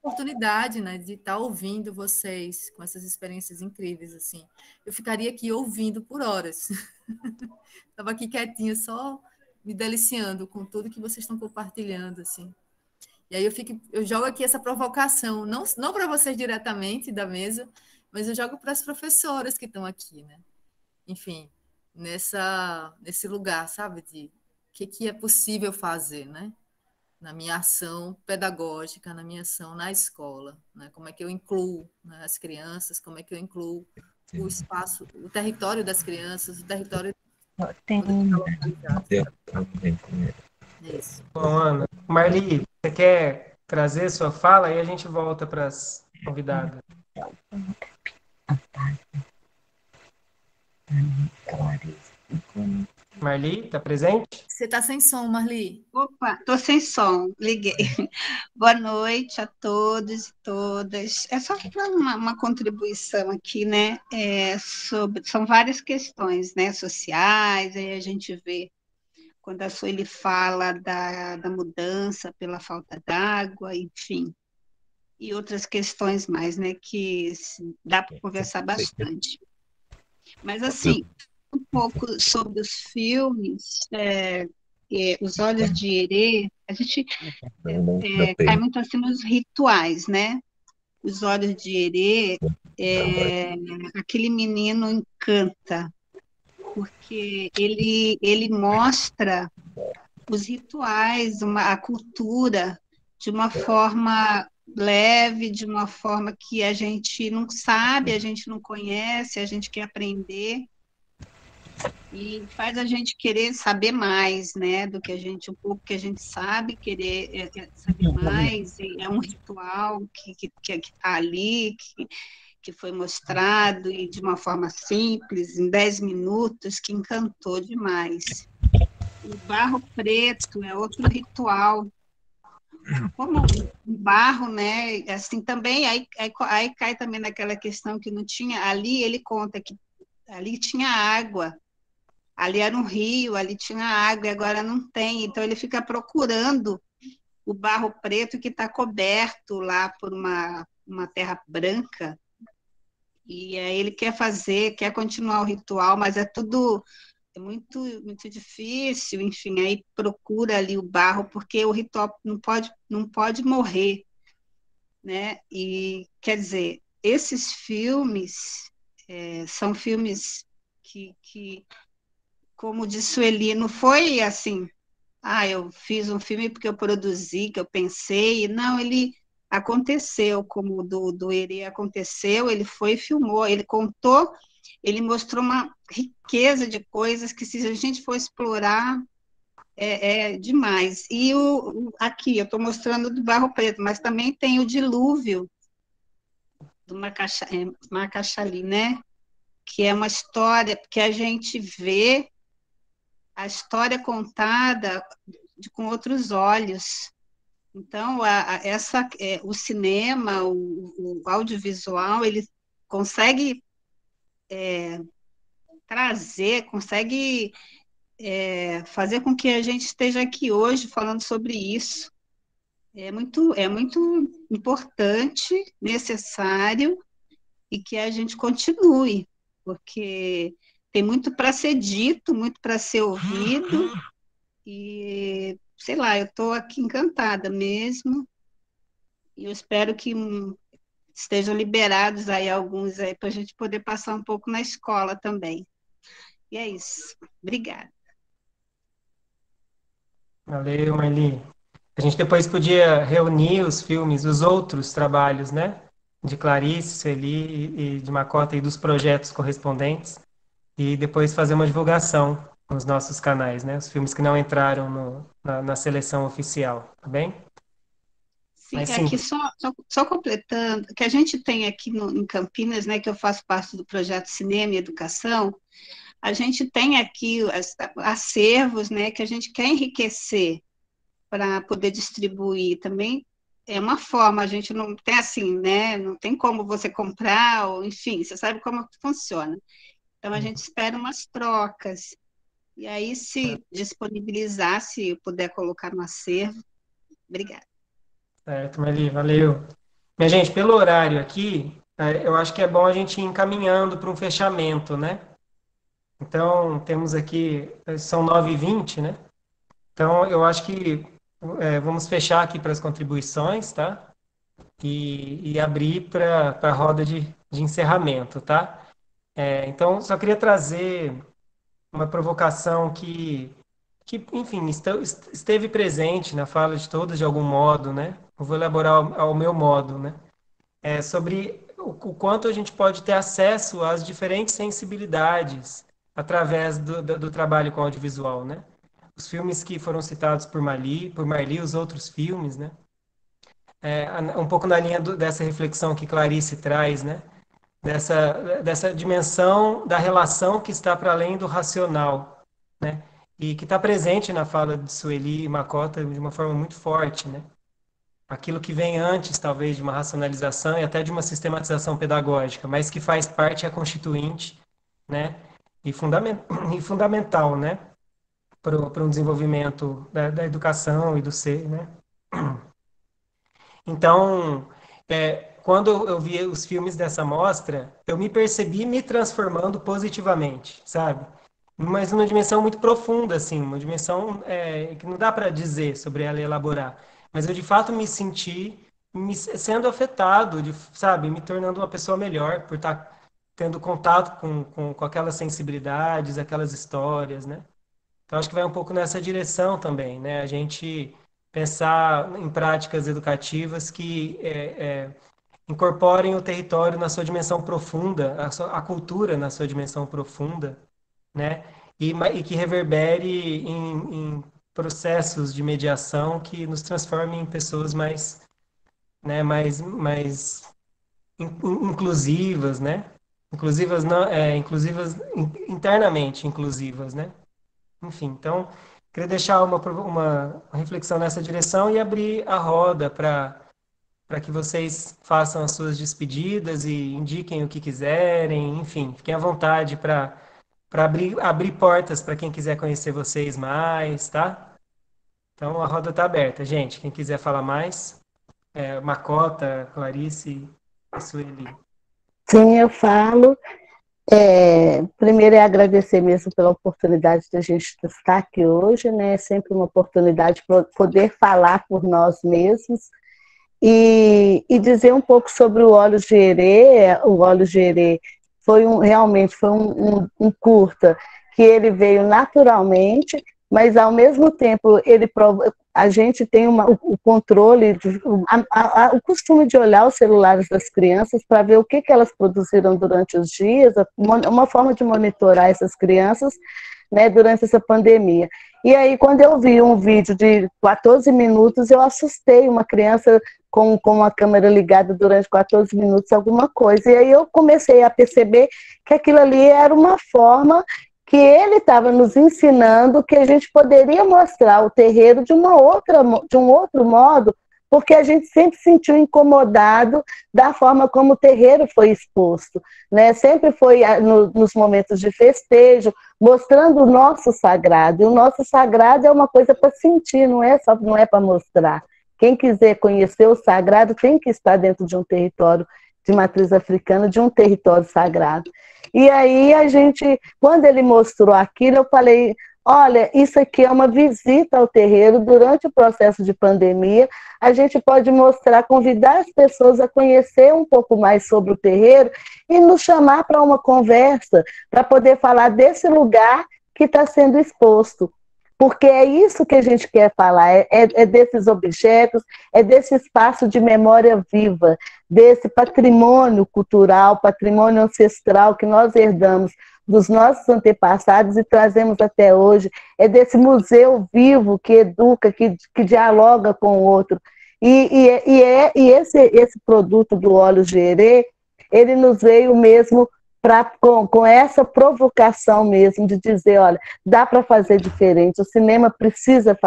oportunidade, né, de estar ouvindo vocês com essas experiências incríveis, assim. Eu ficaria aqui ouvindo por horas. Estava aqui quietinha, só me deliciando com tudo que vocês estão compartilhando, assim. E aí eu jogo aqui essa provocação, não para vocês diretamente da mesa, mas eu jogo para as professoras que estão aqui, né? Enfim, nesse lugar, sabe, de o que é possível fazer, né? Na minha ação pedagógica, na minha ação na escola, né? Como é que eu incluo, né, as crianças, como é que eu incluo o espaço, o território das crianças, o território Tem isso. Bom, Ana. Marli, você quer trazer sua fala e a gente volta para as convidadas? Marli, está presente? Você está sem som, Marli? Opa, estou sem som, liguei. Boa noite a todos e todas. É só para uma contribuição aqui, né? São várias questões, né, sociais, aí a gente vê quando a Sueli fala da mudança pela falta d'água, enfim, e outras questões mais, né, que dá para conversar bastante. Mas, assim, um pouco sobre os filmes, Os Olhos de Herê, a gente cai muito assim nos rituais, né? Os Olhos de Herê, aquele menino encanta, porque ele mostra os rituais, a cultura, de uma forma leve, de uma forma que a gente não sabe, a gente não conhece, a gente quer aprender, e faz a gente querer saber mais, né, do que um pouco que a gente sabe, querer saber mais, e é um ritual que está ali, que foi mostrado, e de uma forma simples, em 10 minutos, que encantou demais. O barro preto é outro ritual, como o barro, né, assim, também, aí cai também naquela questão que não tinha, ali ele conta que ali tinha água, ali era um rio, ali tinha água, e agora não tem, então ele fica procurando o barro preto que está coberto lá por uma terra branca, e aí ele quer continuar o ritual, mas é muito, muito difícil, enfim, aí procura ali o barro, porque o ritual não pode morrer, né? E, quer dizer, esses filmes são filmes que, como disse o Eli, não foi assim, eu fiz um filme porque eu produzi, que eu pensei, não, ele aconteceu, como o do Eri aconteceu, ele foi e filmou, ele contou, ele mostrou uma riqueza de coisas que, se a gente for explorar, é demais. E aqui, eu estou mostrando do Barro Preto, mas também tem o Dilúvio, do Macaxali, né? Que é uma história que a gente vê a história contada com outros olhos. Então, o cinema, o audiovisual, ele consegue trazer, consegue fazer com que a gente esteja aqui hoje falando sobre isso. É muito importante, necessário, e que a gente continue, porque tem muito para ser dito, muito para ser ouvido, e, sei lá, eu estou aqui encantada mesmo, e eu espero que estejam liberados aí alguns aí para a gente poder passar um pouco na escola também. E é isso. Obrigada. Valeu, Marli. A gente depois podia reunir os filmes, os outros trabalhos, né? De Clarice, Sueli e de Macota e dos projetos correspondentes, e depois fazer uma divulgação nos nossos canais, né? Os filmes que não entraram na seleção oficial, tá bem? Sim, aqui só completando, que a gente tem aqui em Campinas, né, que eu faço parte do projeto Cinema e Educação, a gente tem aqui acervos, né, que a gente quer enriquecer para poder distribuir também. É uma forma, a gente não tem assim, né, não tem como você comprar, ou enfim, você sabe como funciona. Então, a gente espera umas trocas, e aí, se disponibilizar, se puder colocar no acervo. Obrigada. Certo, Marli, valeu. Minha gente, pelo horário aqui, eu acho que é bom a gente ir encaminhando para um fechamento, né? Então, temos aqui, são 9h20, né? Então, eu acho que vamos fechar aqui para as contribuições, tá? E abrir para a roda de encerramento, tá? Então, só queria trazer uma provocação enfim, esteve presente na fala de todos de algum modo, né? Eu vou elaborar ao meu modo, né? Sobre o quanto a gente pode ter acesso às diferentes sensibilidades através do trabalho com audiovisual, né? Os filmes que foram citados por Marli, os outros filmes, né? Um pouco na linha dessa reflexão que Clarice traz, né? Dessa dimensão da relação que está para além do racional, né? E que está presente na fala de Sueli e Makota de uma forma muito forte, né? Aquilo que vem antes, talvez, de uma racionalização e até de uma sistematização pedagógica, mas que faz parte, é constituinte, né? E fundamental, né? Para um desenvolvimento da educação e do ser, né? Então, quando eu vi os filmes dessa mostra, eu me percebi me transformando positivamente, sabe? Mas numa dimensão muito profunda, assim, uma dimensão que não dá para dizer sobre ela e elaborar. Mas eu, de fato, me senti sendo afetado, sabe? Me tornando uma pessoa melhor por estar tendo contato com aquelas sensibilidades, aquelas histórias, né? Então, acho que vai um pouco nessa direção também, né? A gente pensar em práticas educativas que incorporem o território na sua dimensão profunda, a cultura na sua dimensão profunda, né? E que reverbere em processos de mediação que nos transformem em pessoas mais, né, mais inclusivas, né? Inclusivas, não, inclusivas internamente inclusivas, né? Enfim, então, queria deixar uma reflexão nessa direção e abrir a roda para que vocês façam as suas despedidas e indiquem o que quiserem, enfim, fiquem à vontade para abrir portas para quem quiser conhecer vocês mais, tá? Então, a roda está aberta, gente. Quem quiser falar mais, Makota, Clarice e Sueli. Sim, eu falo. Primeiro é agradecer mesmo pela oportunidade de a gente estar aqui hoje, né? É sempre uma oportunidade para poder falar por nós mesmos e dizer um pouco sobre o Olhos de Herê. O Olhos de Herê realmente foi um curta que ele veio naturalmente, mas ao mesmo tempo a gente tem o controle, o costume de olhar os celulares das crianças para ver o que elas produziram durante os dias, uma forma de monitorar essas crianças, né, durante essa pandemia. E aí, quando eu vi um vídeo de 14 minutos, eu assustei uma criança com a câmera ligada durante 14 minutos, alguma coisa. E aí eu comecei a perceber que aquilo ali era uma forma que ele estava nos ensinando que a gente poderia mostrar o terreiro de um outro modo, porque a gente sempre se sentiu incomodado da forma como o terreiro foi exposto, né? Sempre foi nos momentos de festejo, mostrando o nosso sagrado. E o nosso sagrado é uma coisa para sentir, não é para mostrar. Quem quiser conhecer o sagrado tem que estar dentro de um território de matriz africana, de um território sagrado. E aí quando ele mostrou aquilo, eu falei, olha, isso aqui é uma visita ao terreiro durante o processo de pandemia. A gente pode mostrar, convidar as pessoas a conhecer um pouco mais sobre o terreiro e nos chamar para uma conversa, para poder falar desse lugar que está sendo exposto. Porque é isso que a gente quer falar, é desses objetos, é desse espaço de memória viva, desse patrimônio cultural, patrimônio ancestral que nós herdamos dos nossos antepassados e trazemos até hoje, é desse museu vivo que educa, que dialoga com o outro. E esse produto do Olhos de Herê, ele nos veio mesmo com essa provocação mesmo de dizer, olha, dá para fazer diferente, o cinema precisa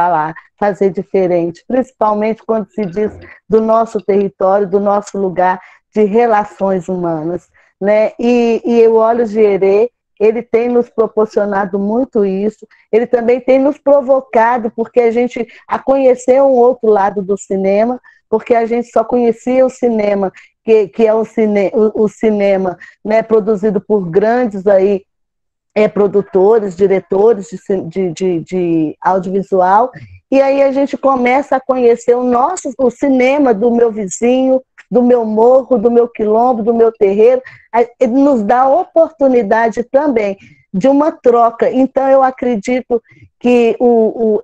fazer diferente, principalmente quando se diz do nosso território, do nosso lugar de relações humanas, né? E o Olhos de Herê, ele tem nos proporcionado muito isso, ele também tem nos provocado, porque a conhecer um outro lado do cinema, porque a gente só conhecia o cinema, que é o cinema, né, produzido por grandes aí, produtores, diretores de audiovisual, e aí a gente começa a conhecer o cinema do meu vizinho, do meu morro, do meu quilombo, do meu terreiro. Ele nos dá a oportunidade também de uma troca. Então, eu acredito que o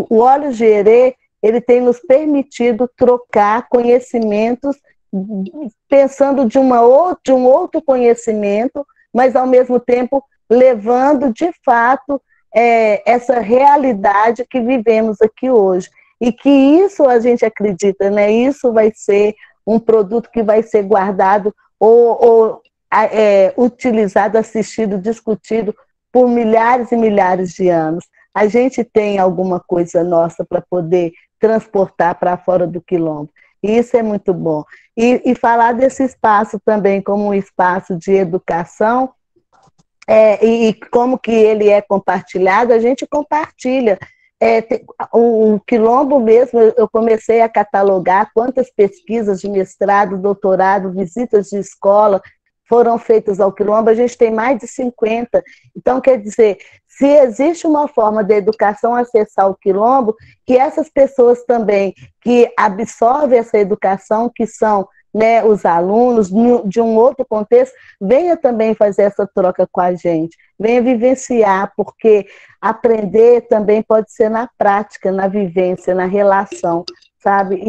Olhos de Herê, ele tem nos permitido trocar conhecimentos, pensando de um outro conhecimento, mas, ao mesmo tempo, levando, de fato, essa realidade que vivemos aqui hoje. E que isso a gente acredita, né? Isso vai ser um produto que vai ser guardado ou utilizado, assistido, discutido por milhares e milhares de anos. A gente tem alguma coisa nossa para poder transportar para fora do quilombo. E isso é muito bom. E falar desse espaço também como um espaço de educação, e como que ele é compartilhado, a gente compartilha. O quilombo mesmo, eu comecei a catalogar quantas pesquisas de mestrado, doutorado, visitas de escola foram feitas ao quilombo, a gente tem mais de 50. Então, quer dizer, se existe uma forma da educação acessar o quilombo, que essas pessoas também que absorvem essa educação, que são, né, os alunos de um outro contexto, venha também fazer essa troca com a gente, venha vivenciar, porque aprender também pode ser na prática, na vivência, na relação, sabe?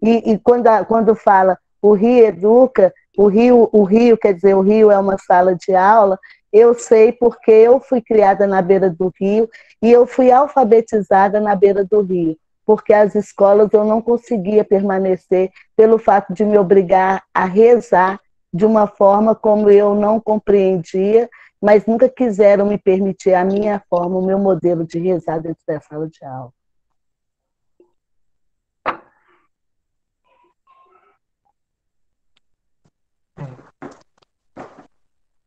E quando fala o Rio educa, o Rio, quer dizer, o Rio é uma sala de aula, eu sei porque eu fui criada na beira do rio e eu fui alfabetizada na beira do rio, porque as escolas eu não conseguia permanecer pelo fato de me obrigar a rezar de uma forma como eu não compreendia, mas nunca quiseram me permitir a minha forma, o meu modelo de rezar dentro da sala de aula.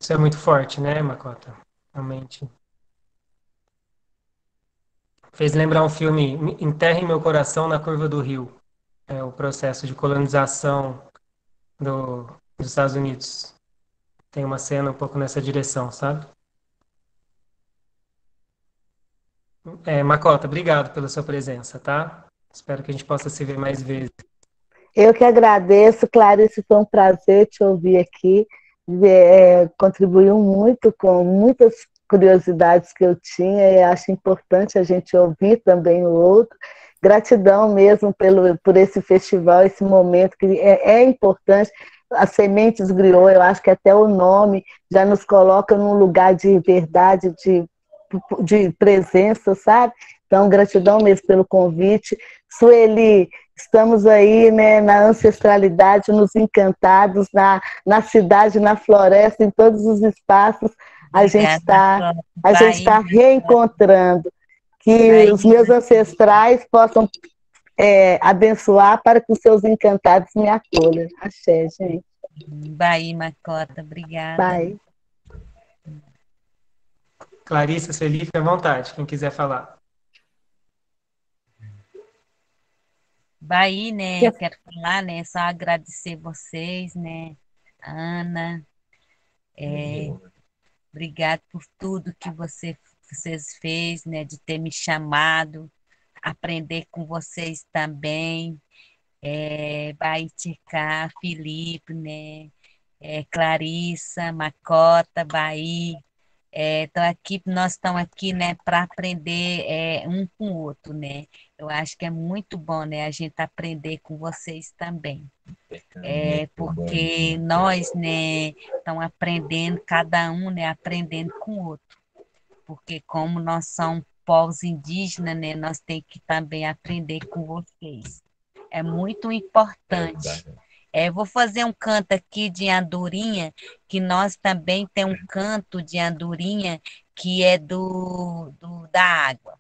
Isso é muito forte, né, Macota? Realmente. Fez lembrar um filme, Enterre Meu Coração na Curva do Rio. É o processo de colonização dos Estados Unidos. Tem uma cena um pouco nessa direção, sabe? Macota, obrigado pela sua presença, tá? Espero que a gente possa se ver mais vezes. Eu que agradeço, Clarice, foi um prazer te ouvir aqui. Contribuiu muito com muitas curiosidades que eu tinha e acho importante a gente ouvir também o outro. Gratidão mesmo por esse festival, esse momento que é importante. As Sementes Griot, eu acho que até o nome já nos coloca num lugar de verdade, de presença, sabe? Então, gratidão mesmo pelo convite. Sueli, estamos aí, né, na ancestralidade, nos encantados, na cidade, na floresta, em todos os espaços, a gente está reencontrando. Que os meus ancestrais possam abençoar para que os seus encantados me acolham. Axé, gente. Bahia, Macota, obrigada. Bahia. Clarissa, Sueli, fique à vontade, quem quiser falar. Bahia, né, eu quero falar, né, só agradecer vocês, né, Ana, obrigado por tudo que vocês fez, né, de ter me chamado, aprender com vocês também, Bahia, Felipe, né, Clarissa, Macota, Bahia, nós estamos aqui, né, para aprender um com o outro, né? Eu acho que é muito bom, né, a gente aprender com vocês também. Porque nós, né, estamos aprendendo, cada um, né, aprendendo com o outro. Porque como nós somos povos indígenas, né, nós temos que também aprender com vocês. É muito importante. Vou fazer um canto aqui de andorinha, que nós também temos um canto de andorinha que é da água.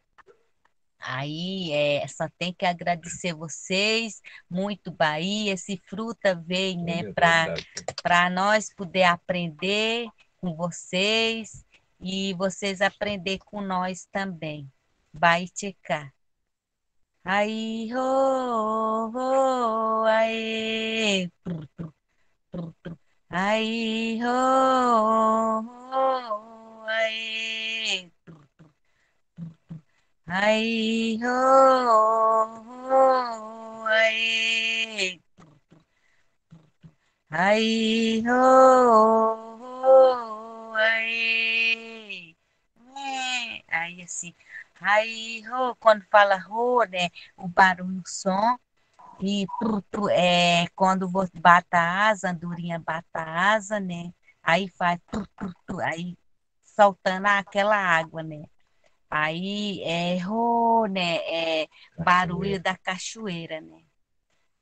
Aí só tem que agradecer vocês, muito Bahia, esse fruta veio, né, para nós poder aprender com vocês e vocês aprender com nós também. Bahia. Aí, ho, ho, aê. Tru, tru, tru, tru. Aí, ho, ho, aê. Tru, tru, tru, tru. Aí, ho, ho, aê. Aí, ho, ho, aí. Aí, assim, aí, ho, quando fala ho, né, o barulho, o som, e quando você bata a asa, a andorinha bata a asa, né, aí faz, aí soltando aquela água, né. Aí é ho, né, é barulho da cachoeira, né.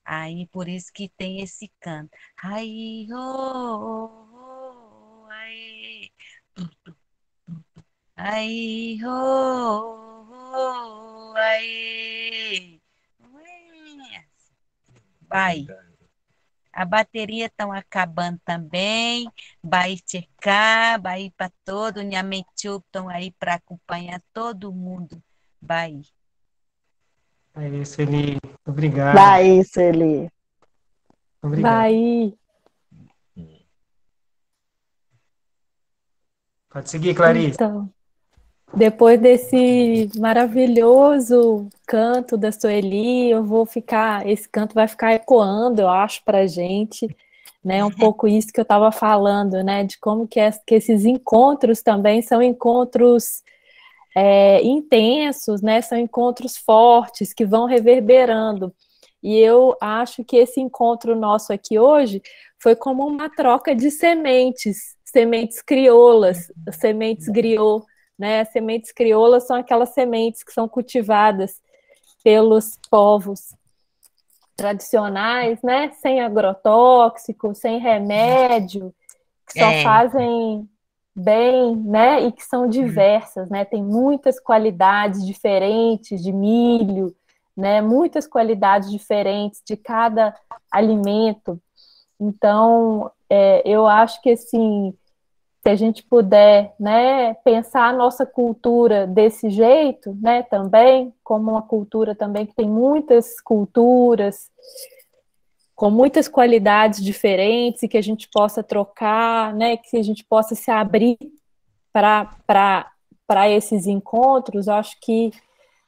Aí por isso que tem esse canto. Aí, oh, aí, aí, aí. Vai. A bateria estão acabando também. Vai checar, vai ir para todo. Nhametchup estão aí para acompanhar todo mundo. Vai. É isso, Eli. Obrigado. Vai, Sueli. Obrigado. Vai. Pode seguir, Clarice. Então, depois desse maravilhoso canto da Sueli, esse canto vai ficar ecoando, eu acho, para a gente, né? Um pouco isso que eu estava falando, né? De como que esses encontros também são encontros intensos, né? São encontros fortes que vão reverberando. E eu acho que esse encontro nosso aqui hoje foi como uma troca de sementes crioulas, sementes griot, né? As sementes crioulas são aquelas sementes que são cultivadas pelos povos tradicionais, né? Sem agrotóxico, sem remédio, que só fazem bem, né? E que são diversas, né? Tem muitas qualidades diferentes de milho, né? Muitas qualidades diferentes de cada alimento. Então, eu acho que assim, se a gente puder, né, pensar a nossa cultura desse jeito, né, também, como uma cultura também que tem muitas culturas, com muitas qualidades diferentes e que a gente possa trocar, né, que a gente possa se abrir para esses encontros, eu acho que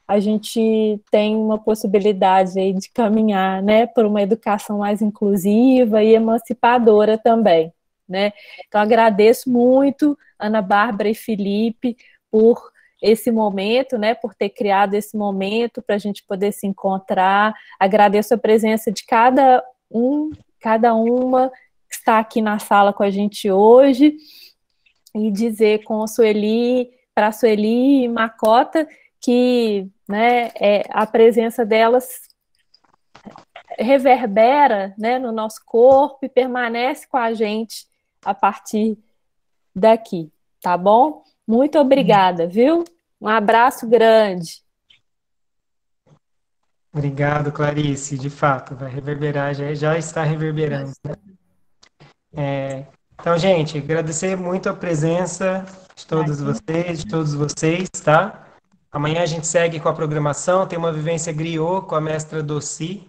a gente tem uma possibilidade aí de caminhar, né, por uma educação mais inclusiva e emancipadora também, né? Então, agradeço muito Ana Bárbara e Felipe por esse momento, né, por ter criado esse momento para a gente poder se encontrar. Agradeço a presença de cada uma que está aqui na sala com a gente hoje e dizer com a Sueli, para a Sueli e Macota, que, né, a presença delas reverbera, né, no nosso corpo e permanece com a gente a partir daqui, tá bom? Muito obrigada, viu? Um abraço grande. Obrigado, Clarice. De fato, vai reverberar, já está reverberando, né? Então, gente, agradecer muito a presença de todos vocês, de todos vocês, tá? Amanhã a gente segue com a programação, tem uma vivência griot com a mestra Doci.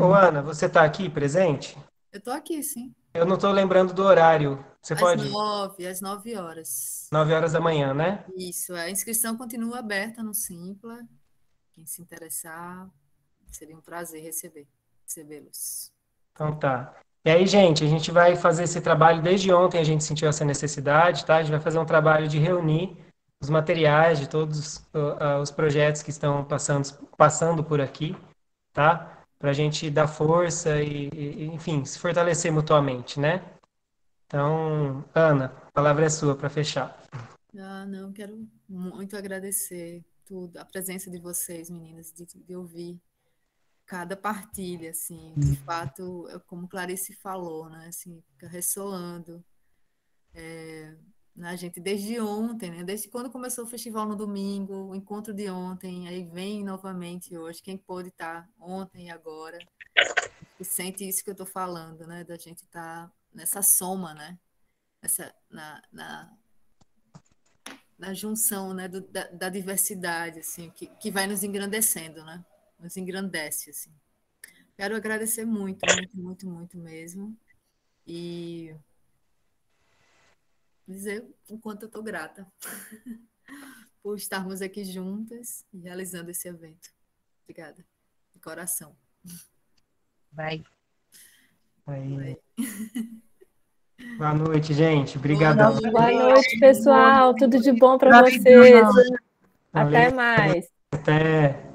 Ô, Ana, você está aqui presente? Eu estou aqui, sim. Eu não estou lembrando do horário. Você pode? Às 9 horas. 9 horas da manhã, né? Isso, a inscrição continua aberta no Simpla. Quem se interessar, seria um prazer recebê-los. Então tá. E aí, gente, a gente vai fazer esse trabalho desde ontem, a gente sentiu essa necessidade, tá? A gente vai fazer um trabalho de reunir os materiais de todos os projetos que estão passando por aqui, tá? Para a gente dar força enfim, se fortalecer mutuamente, né? Então, Ana, a palavra é sua para fechar. Não, quero muito agradecer tudo, a presença de vocês, meninas, de ouvir cada partilha, assim, de fato, como Clarice falou, né, assim, fica ressoando na gente desde ontem, né, desde quando começou o festival no domingo, o encontro de ontem, aí vem novamente hoje, quem pôde estar ontem e agora, e sente isso que eu estou falando, né, da gente estar nessa soma, né, na junção, né, da diversidade, assim, que vai nos engrandecendo, né? Nos engrandece, assim. Quero agradecer muito, muito, muito, muito mesmo. E dizer o quanto eu estou grata por estarmos aqui juntas e realizando esse evento. Obrigada. De coração. Vai. Boa noite, gente. Obrigadão. Boa noite, pessoal. Tudo de bom para vocês. Até mais. Até.